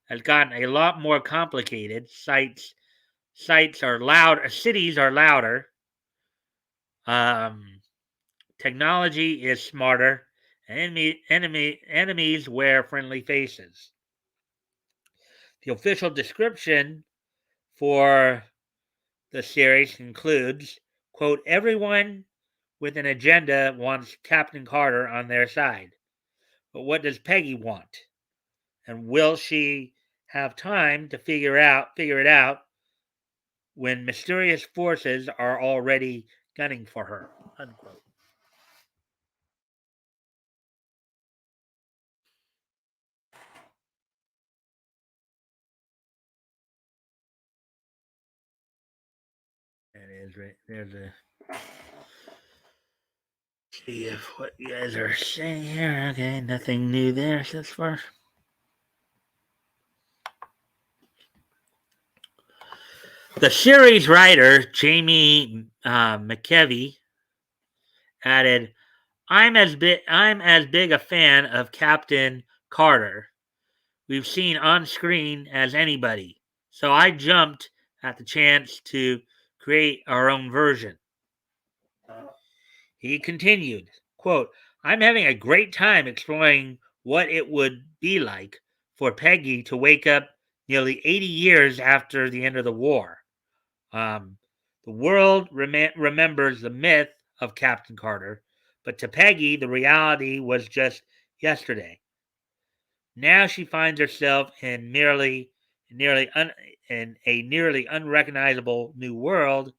that's gotten a lot more complicated. Sites are loud, cities are louder. Technology is smarter, and enemies wear friendly faces. The official description for the series includes, quote, everyone with an agenda wants Captain Carter on their side. But what does Peggy want? And will she have time to figure it out when mysterious forces are already gunning for her? Unquote. That is right. There's a see if what you guys are saying here. Okay, nothing new there so far. The series writer Jamie McKevy added, I'm as big a fan of Captain Carter we've seen on screen as anybody, so I jumped at the chance to create our own version." He continued, quote, "I'm having a great time exploring what it would be like for Peggy to wake up nearly 80 years after the end of the war. Um, the world remembers the myth of Captain Carter, but to Peggy, the reality was just yesterday. Now she finds herself nearly in a nearly unrecognizable new world.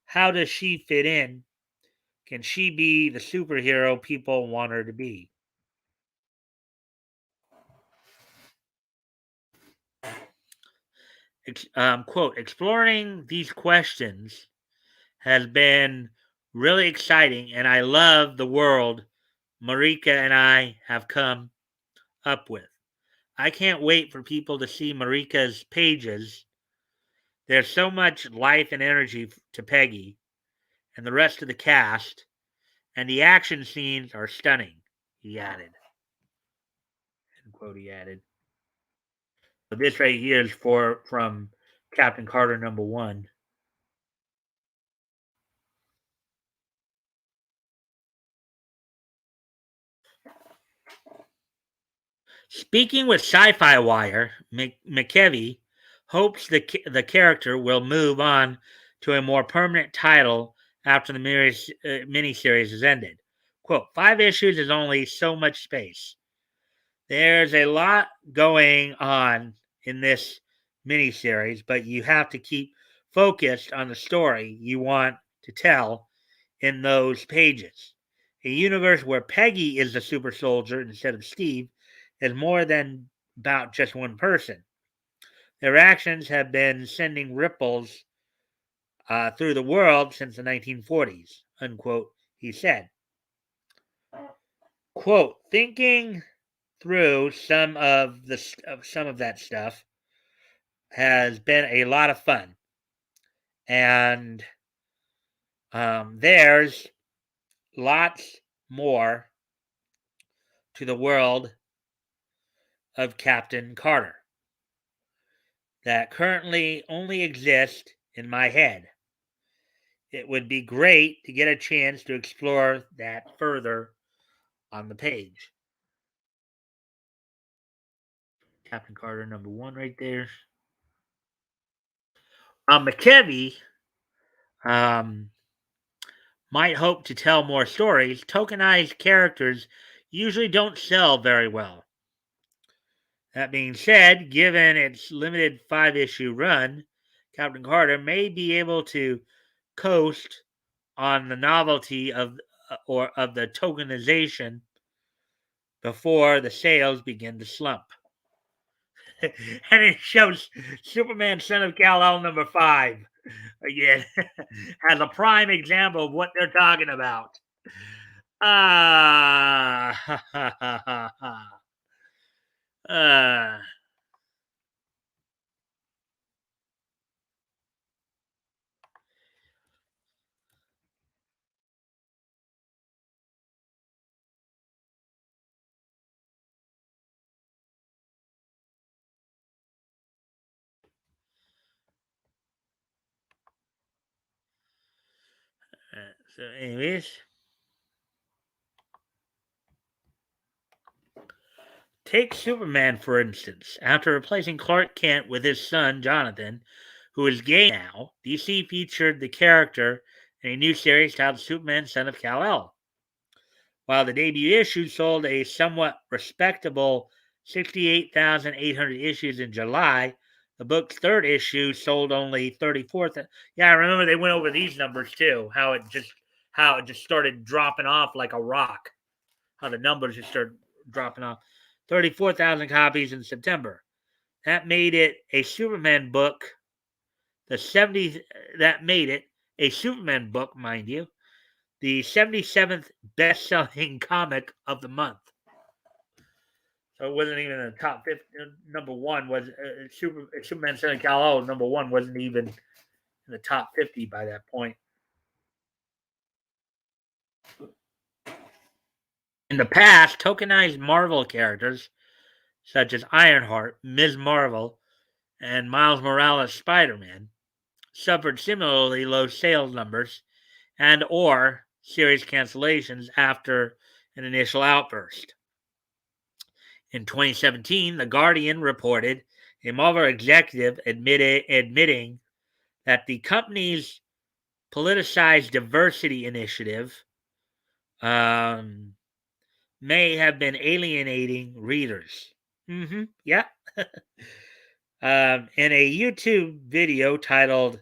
How does she fit in? Can she be the superhero people want her to be?" Quote, "Exploring these questions has been really exciting, and I love the world Marika and I have come up with. I can't wait for people to see Marika's pages. There's so much life and energy to Peggy and the rest of the cast, and the action scenes are stunning," he added. End quote, he added. This right here is from Captain Carter #1. Speaking with Sci-Fi Wire, McKevy hopes the character will move on to a more permanent title after the miniseries has ended. Quote, 5 issues is only so much space. There's a lot going on in this miniseries, but you have to keep focused on the story you want to tell in those pages. A universe where Peggy is the super soldier instead of Steve is more than about just one person. Their actions have been sending ripples through the world since the 1940s, unquote, he said. Quote, thinking through some of that stuff has been a lot of fun. And there's lots more to the world of Captain Carter that currently only exist in my head. It would be great to get a chance to explore that further on the page. Captain Carter #1 right there. McKevy um, might hope to tell more stories. Tokenized characters usually don't sell very well. That being said, given its limited 5 issue run, Captain Carter may be able to coast on the novelty of the tokenization before the sales begin to slump. And it shows Superman Son of Kal-El #5 again as a prime example of what they're talking about. Ah, ha, ha, ha, ha, ha. Uh, so, anyways, take Superman for instance. After replacing Clark Kent with his son Jonathan, who is gay now, DC featured the character in a new series titled Superman, Son of Kal-El. While the debut issue sold a somewhat respectable 68,800 issues in July, the book's third issue sold only 34,000. Yeah, I remember they went over these numbers too. How it just started dropping off like a rock. How the numbers just started dropping off. 34,000 copies in September. That made it a Superman book. The 70 that made it a Superman book, mind you, the 77th best-selling comic of the month. So it wasn't even in the top 50. Number one was Superman Son of Kal-El. Number one wasn't even in the top 50 by that point. In the past, tokenized Marvel characters such as Ironheart, Ms. Marvel, and Miles Morales Spider-Man suffered similarly low sales numbers and or series cancellations after an initial outburst. In 2017, The Guardian reported a Marvel executive admitting that the company's politicized diversity initiative may have been alienating readers. Yeah. In a YouTube video titled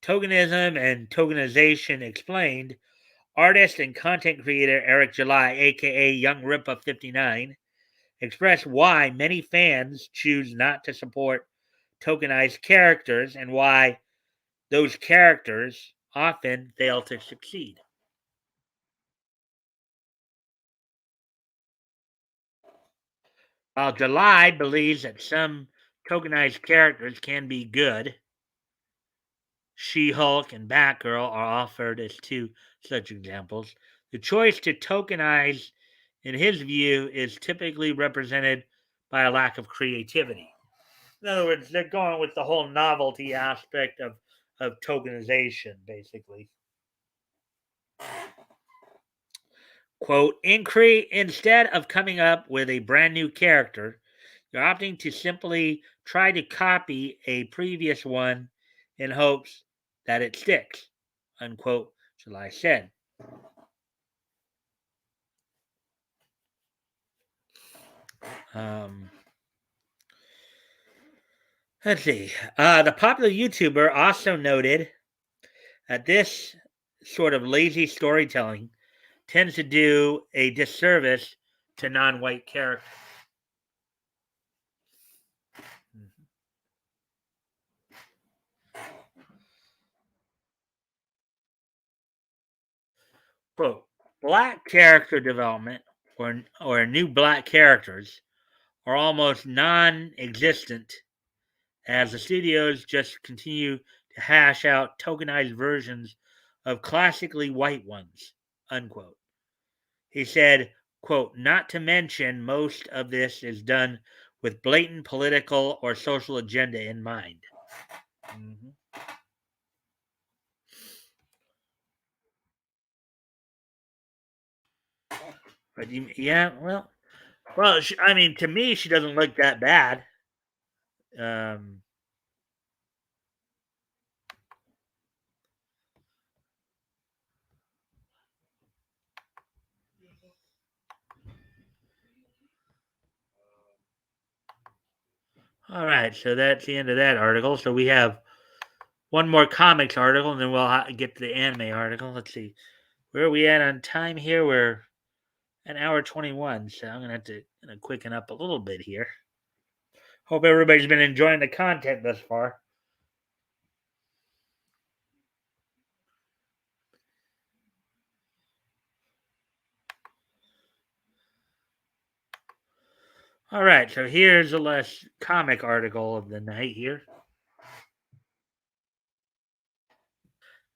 Tokenism and Tokenization Explained, artist and content creator Eric July, aka Young Ripa 59, expressed why many fans choose not to support tokenized characters and why those characters often fail to succeed. While July believes that some tokenized characters can be good, She-Hulk and Batgirl are offered as two such examples. The choice to tokenize, in his view, is typically represented by a lack of creativity. In other words, they're going with the whole novelty aspect of tokenization, basically. Quote, instead of coming up with a brand new character, you're opting to simply try to copy a previous one in hopes that it sticks, unquote, July said. Um, let's see. The popular YouTuber also noted that this sort of lazy storytelling tends to do a disservice to non-white characters. Quote, black character development or new black characters are almost non-existent as the studios just continue to hash out tokenized versions of classically white ones, unquote. He said, quote, not to mention most of this is done with blatant political or social agenda in mind. Mm-hmm. But yeah, well, I mean, to me, she doesn't look that bad. Um, all right, so that's the end of that article. So we have one more comics article, and then we'll get to the anime article. Let's see, where are we at on time here? We're an hour 21, so I'm gonna have to quicken up a little bit here. Hope everybody's been enjoying the content thus far. All right, so here's the last comic article of the night here.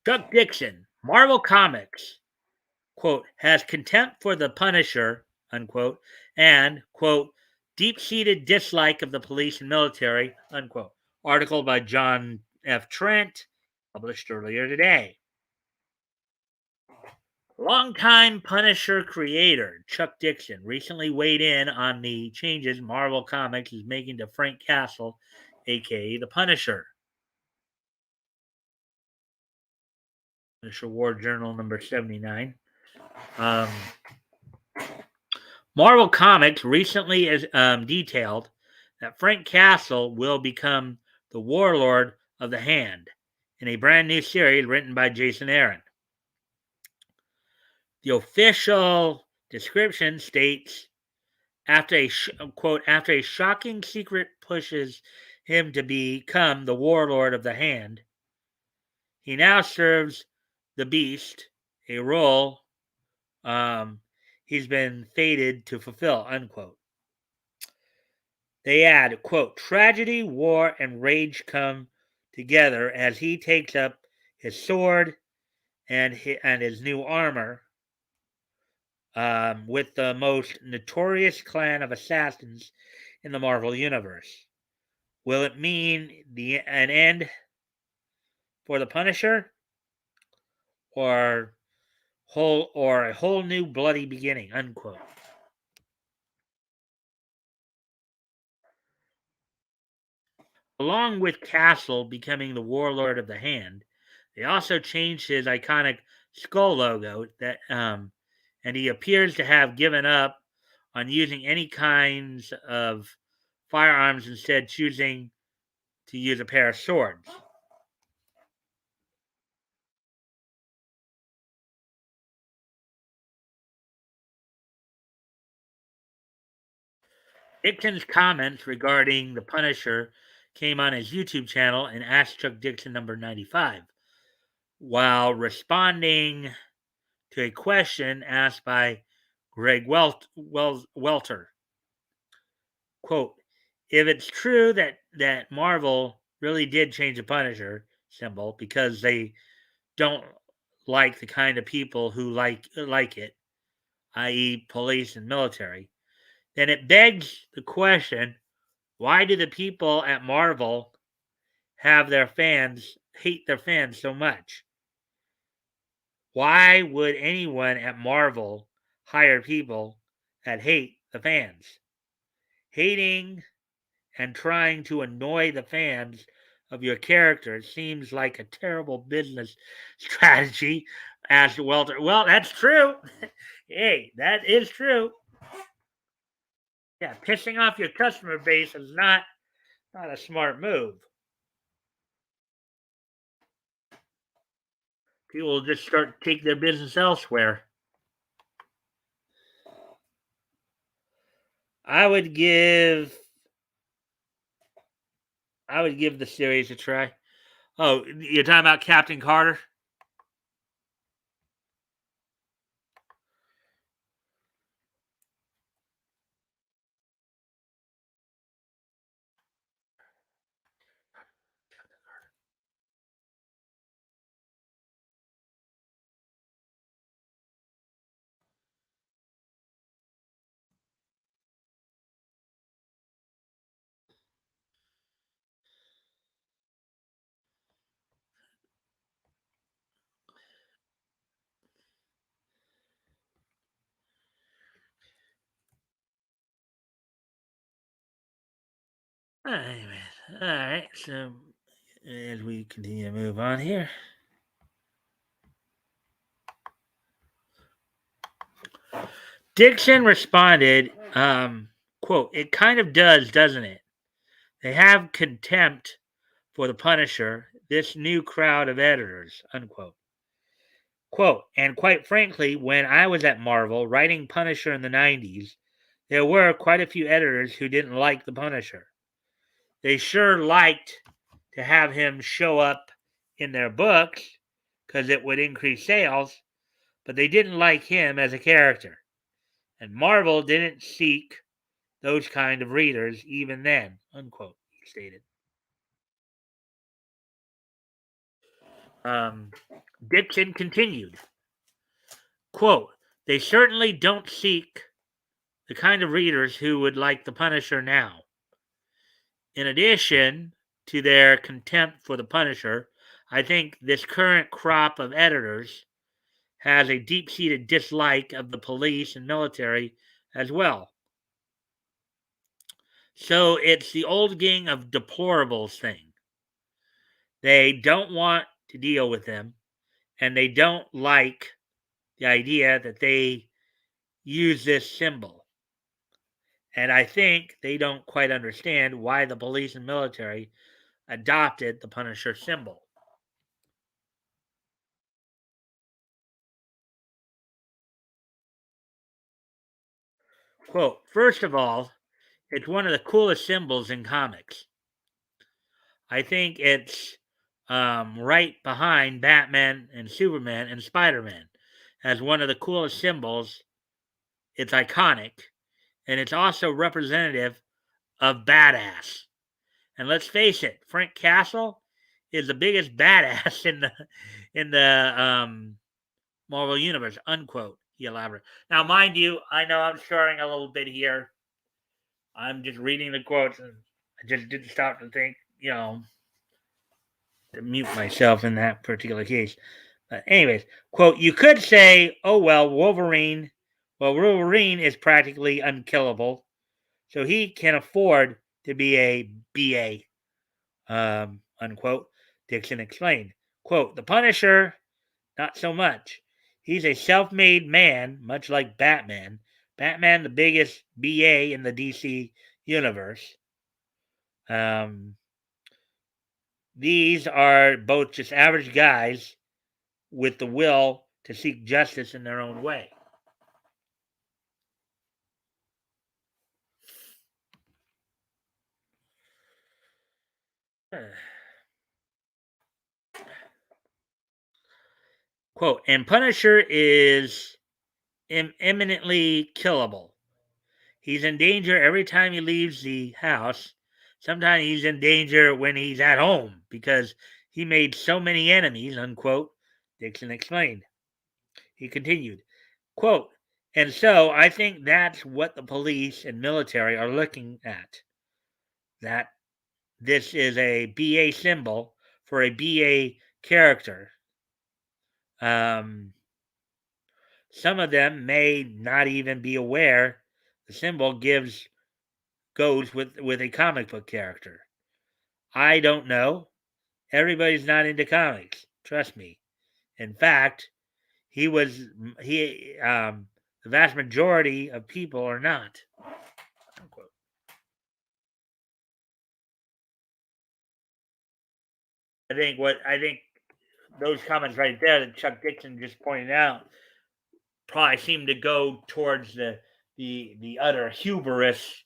Chuck Dixon, Marvel Comics, quote, has contempt for the Punisher, unquote, and, quote, deep-seated dislike of the police and military, unquote. Article by John F. Trent, published earlier today. Longtime Punisher creator Chuck Dixon recently weighed in on the changes Marvel Comics is making to Frank Castle, aka the Punisher. Punisher War Journal number 79. Um, Marvel Comics recently detailed that Frank Castle will become the Warlord of the Hand in a brand new series written by Jason Aaron. The official description states, after a quote, after a shocking secret pushes him to become the warlord of the Hand, he now serves the Beast, a role he's been fated to fulfill, unquote. They add, quote, tragedy, war, and rage come together as he takes up his sword and his new armor with the most notorious clan of assassins in the Marvel Universe. Will it mean an end for the Punisher, or a whole new bloody beginning? Unquote. Along with Castle becoming the warlord of the Hand, they also changed his iconic skull logo and he appears to have given up on using any kinds of firearms, instead choosing to use a pair of swords. Dixon's comments regarding the Punisher came on his YouTube channel and Ask Chuck Dixon number 95, while responding to a question asked by Greg Welter. Quote, if it's true that Marvel really did change the Punisher symbol because they don't like the kind of people who like it, i.e., police and military, then it begs the question: why do the people at Marvel hate their fans so much? Why would anyone at Marvel hire people that hate the fans? Hating and trying to annoy the fans of your character seems like a terrible business strategy, asked Welter. Well, that's true. Hey, that is true. Yeah, pissing off your customer base is not a smart move. People will just start to take their business elsewhere. I would give the series a try. Oh, you're talking about Captain Carter? Anyway, all right. So as we continue to move on here, Dixon responded, quote, it kind of does, doesn't it? They have contempt for the Punisher, this new crowd of editors, unquote. Quote, and quite frankly, when I was at Marvel writing Punisher in the 90s, there were quite a few editors who didn't like the Punisher. They sure liked to have him show up in their books because it would increase sales, but they didn't like him as a character. And Marvel didn't seek those kind of readers even then, unquote, he stated. Um, Dixon continued, quote, they certainly don't seek the kind of readers who would like the Punisher now. In addition to their contempt for the Punisher, I think this current crop of editors has a deep-seated dislike of the police and military as well. So it's the old gang of deplorables thing. They don't want to deal with them, and they don't like the idea that they use this symbol. And I think they don't quite understand why the police and military adopted the Punisher symbol. Quote, first of all, it's one of the coolest symbols in comics. I think it's right behind Batman and Superman and Spider Man as one of the coolest symbols. It's iconic, and it's also representative of badass. And let's face it, Frank Castle is the biggest badass in the Marvel universe. Unquote. He elaborated. Now, mind you, I know I'm sharing a little bit here. I'm just reading the quotes, and I just didn't stop to think, to mute myself in that particular case. But anyways, quote, you could say, oh Wolverine is practically unkillable, so he can afford to be a BA, unquote, Dixon explained. Quote, the Punisher, not so much. He's a self-made man, much like Batman. Batman, the biggest BA in the DC universe. Um, these are both just average guys with the will to seek justice in their own way. Quote, and Punisher is imminently killable. He's in danger every time he leaves the house. Sometimes he's in danger when he's at home because he made so many enemies, unquote, Dixon explained. He continued, quote, and so I think that's what the police and military are looking at. That this is a BA symbol for a BA character. Um, some of them may not even be aware the symbol goes with a comic book character. I don't know. Everybody's not into comics. Trust me. In fact, he was he the vast majority of people are not. Unquote. I think those comments right there that Chuck Dixon just pointed out probably seem to go towards the utter hubris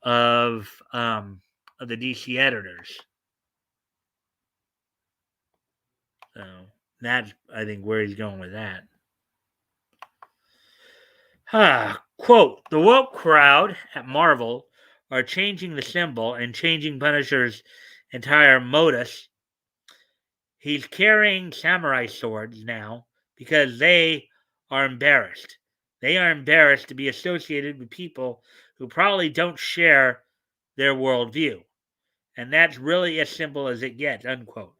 of um of the DC editors. So that's I think where he's going with that. Quote, the woke crowd at Marvel are changing the symbol and changing Punisher's entire modus. He's carrying samurai swords now because they are embarrassed. They are embarrassed to be associated with people who probably don't share their worldview. And that's really as simple as it gets, unquote,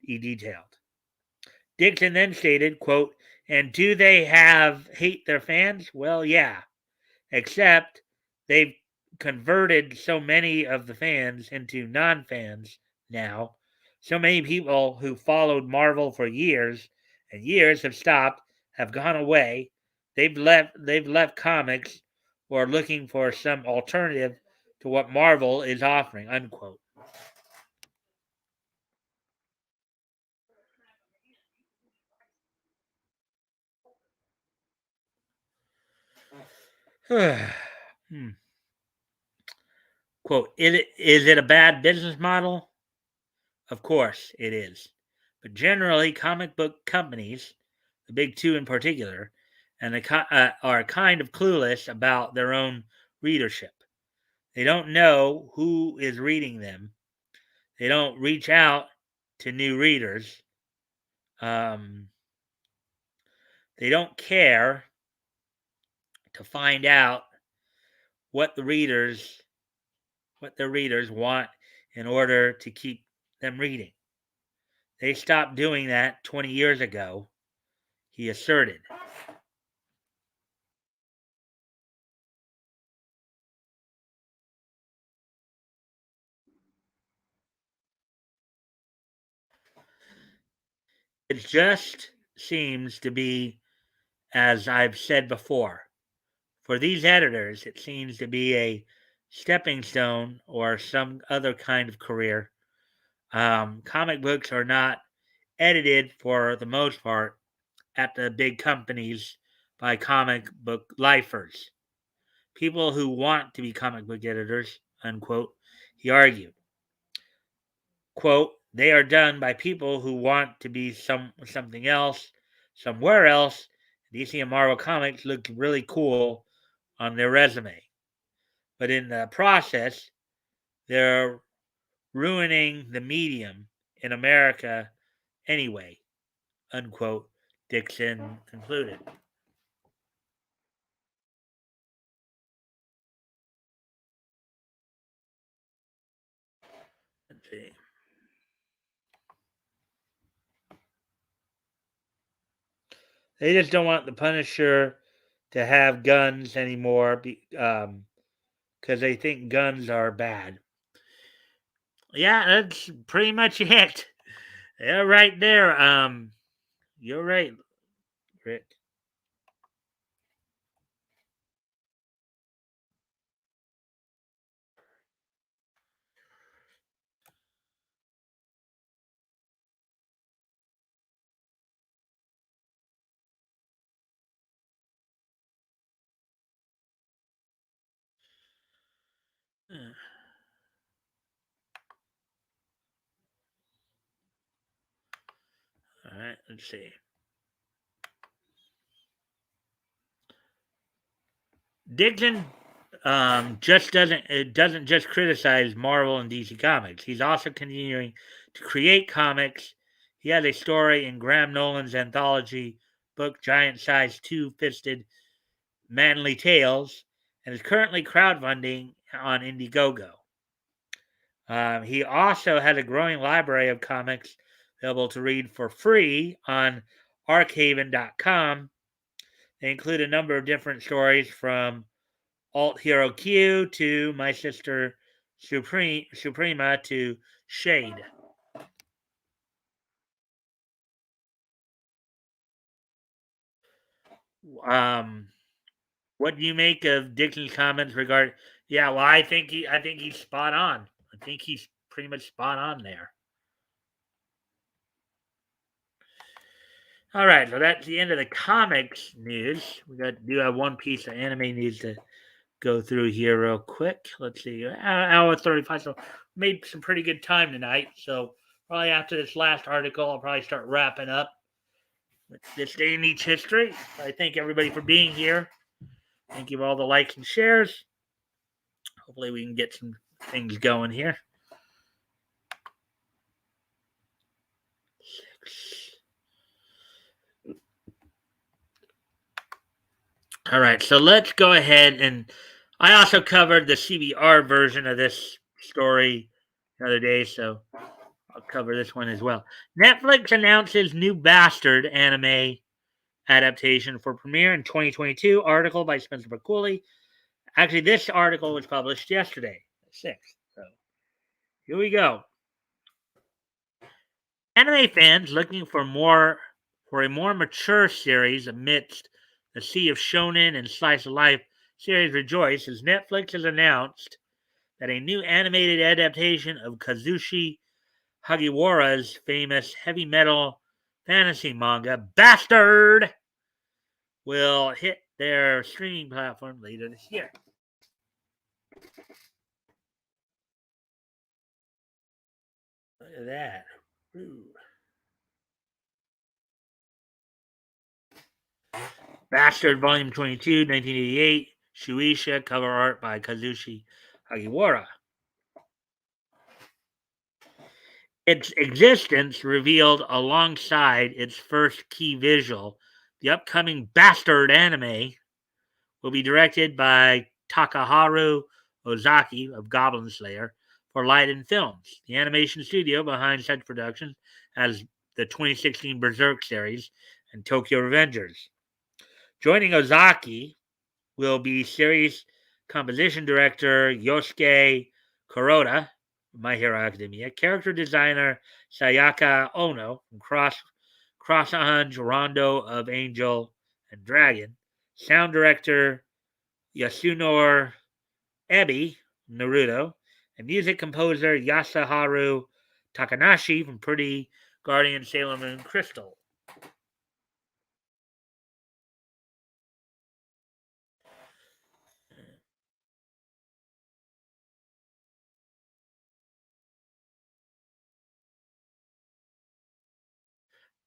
he detailed. Dixon then stated, quote, and do they hate their fans? Well, yeah. Except they've converted so many of the fans into non-fans now. So many people who followed Marvel for years and years have stopped, have gone away. They've left comics or looking for some alternative to what Marvel is offering, unquote. Hmm. Quote, is it a bad business model? Of course it is. But generally, comic book companies, the big two in particular, are kind of clueless about their own readership. They don't know who is reading them. They don't reach out to new readers. Um, they don't care to find out what the readers what their readers want in order to keep them reading. They stopped doing that 20 years ago, he asserted. It just seems to be, as I've said before, for these editors, it seems to be a stepping stone or some other kind of career. Comic books are not edited for the most part at the big companies by comic book lifers. People who want to be comic book editors, unquote, he argued. Quote, they are done by people who want to be something else, somewhere else. DC and Marvel Comics look really cool on their resume. But in the process, they're ruining the medium in America anyway, unquote, Dixon concluded. Let's see. They just don't want the Punisher to have guns anymore because they think guns are bad. Yeah, that's pretty much it. Yeah, right there. You're right, Rick. All right, let's see. Dixon just doesn't just criticize Marvel and DC Comics. He's also continuing to create comics. He has a story in Graham Nolan's anthology book, Giant Size Two Fisted Manly Tales, and is currently crowdfunding on Indiegogo. He also has a growing library of comics available to read for free on archaven.com. They include a number of different stories from Alt Hero Q to My Sister Suprema to Shade. Um, what do you make of Dixon's comments regarding? Yeah, well, I think he's spot on. I think he's pretty much spot on there. All right, so that's the end of the comics news. Do have one piece of anime news to go through here real quick. Let's see, hour 35. So made some pretty good time tonight. So probably after this last article, I'll probably start wrapping up with this day in each history. I thank everybody for being here. Thank you for all the likes and shares. Hopefully we can get some things going here. All right, so let's go ahead and I also covered the CBR version of this story the other day, so I'll cover this one as well. Netflix announces new Bastard anime adaptation for premiere in 2022. Article by Spencer McCulley. Actually, this article was published yesterday, 6th. So here we go. Anime fans looking for a more mature series amidst the sea of shonen and slice of life series rejoice as Netflix has announced that a new animated adaptation of Kazushi Hagiwara's famous heavy metal fantasy manga, Bastard, will hit their streaming platform later this year. Look at that. Ooh. Bastard Volume 22, 1988. Shueisha, cover art by Kazushi Hagiwara. Its existence revealed alongside its first key visual. The upcoming Bastard anime will be directed by Takaharu Ozaki of Goblin Slayer for Light and Films, the animation studio behind such productions as the 2016 Berserk series and Tokyo Revengers. Joining Ozaki will be series composition director Yosuke Kuroda, My Hero Academia, character designer Sayaka Ono from Crossahun's Rondo of Angel and Dragon, sound director Yasunori Ebi, Naruto, and music composer Yasuharu Takanashi from Pretty Guardian Sailor Moon Crystal.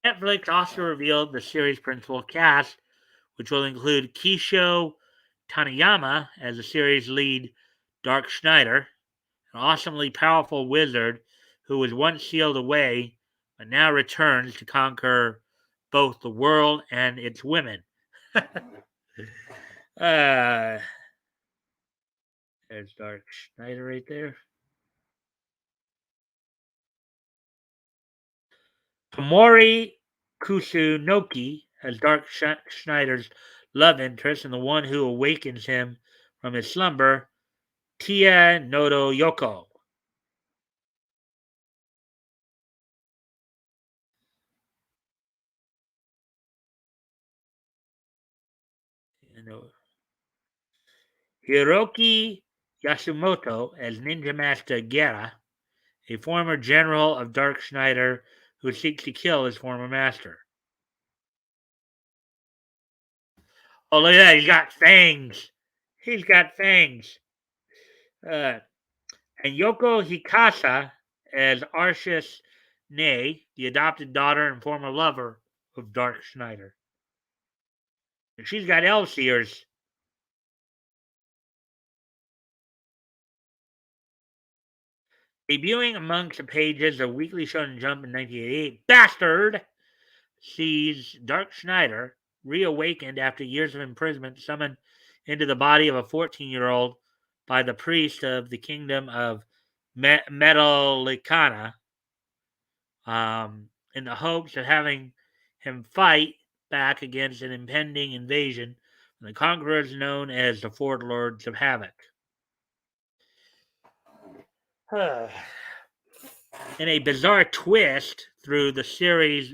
Netflix also revealed the series' principal cast, which will include Kisho Taniyama as the series' lead Dark Schneider, an awesomely powerful wizard who was once sealed away but now returns to conquer both the world and its women. There's Dark Schneider right there. Komori Kusunoki as Dark Schneider's love interest and the one who awakens him from his slumber, Tia Nodo Yoko. Hiroki Yasumoto as Ninja Master Gera, a former general of Dark Schneider who seeks to kill his former master. Oh, look at that. He's got fangs. He's got fangs. And Yoko Hikasa as Arceus Nei, the adopted daughter and former lover of Dark Schneider. And she's got elf ears. Debuting amongst the pages of Weekly Shonen Jump in 1988, Bastard sees Dark Schneider reawakened after years of imprisonment, summoned into the body of a 14-year-old by the priest of the kingdom of Metalicana, in the hopes of having him fight back against an impending invasion from the conquerors known as the Fort Lords of Havoc. In a bizarre twist through the series,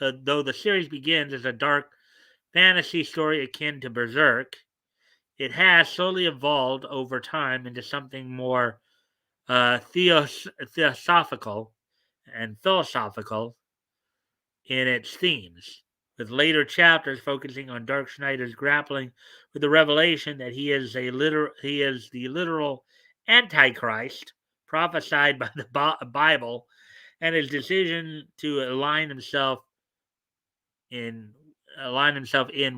though the series begins as a dark fantasy story akin to Berserk, it has slowly evolved over time into something more theosophical and philosophical in its themes, with later chapters focusing on Dark Schneider's grappling with the revelation that he is the literal Antichrist prophesied by the Bible, and his decision to align himself in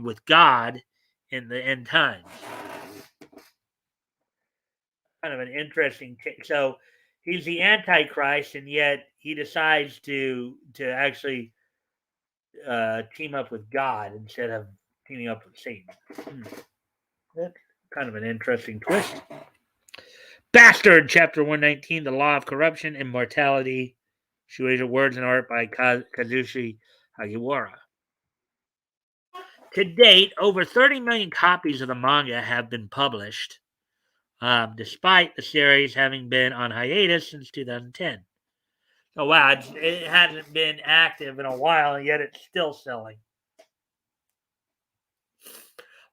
with God in the end times. Kind of an interesting so he's the Antichrist, and yet he decides to actually team up with God instead of teaming up with Satan. That's kind of an interesting twist. Bastard, Chapter 119, The Law of Corruption and Mortality. Shueisha Words and Art by Kazushi Hagiwara. To date, over 30 million copies of the manga have been published, despite the series having been on hiatus since 2010. So, wow, it hasn't been active in a while, and yet it's still selling.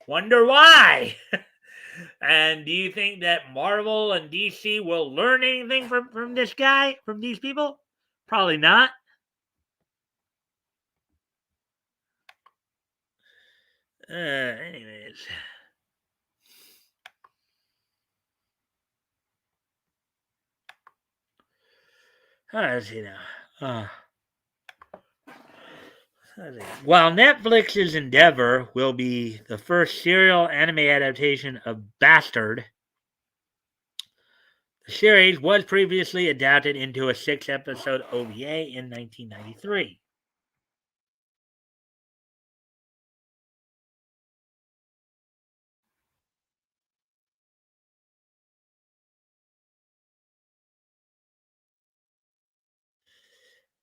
Wonder why? And do you think that Marvel and DC will learn anything from this guy, from these people? Probably not. Anyways. Let's see now. While Netflix's Endeavor will be the first serial anime adaptation of Bastard, the series was previously adapted into a 6-episode OVA in 1993.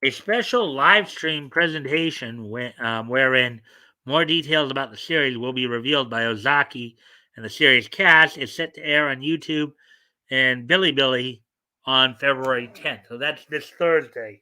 A special live stream presentation wherein more details about the series will be revealed by Ozaki and the series cast is set to air on YouTube and Bilibili on February 10th. So that's this Thursday.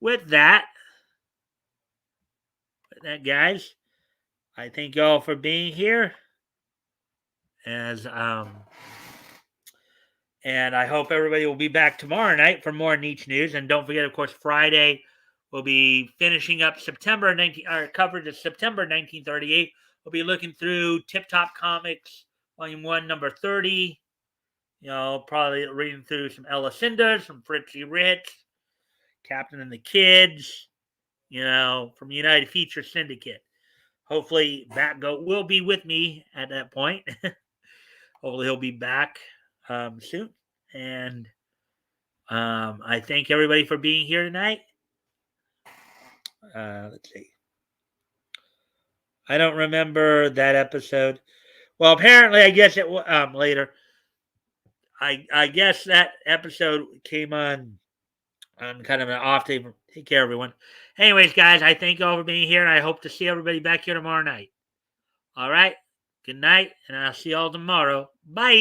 with that, guys, I thank you all for being here. As And I hope everybody will be back tomorrow night for more Niche News. And don't forget, of course, Friday we'll be finishing up our coverage of September 1938. We'll be looking through Tip Top Comics, Volume 1, number 30. Probably reading through some Ella some Fritzy Rich, Captain and the Kids, from United Feature Syndicate. Hopefully, Batgoat will be with me at that point. Hopefully, he'll be back soon. And I thank everybody for being here tonight. Let's see. I don't remember that episode. Well, apparently, I guess it later. I guess that episode came on kind of an off day. Take care, everyone. Anyways, guys, I thank you all for being here, and I hope to see everybody back here tomorrow night. All right. Good night, and I'll see you all tomorrow. Bye.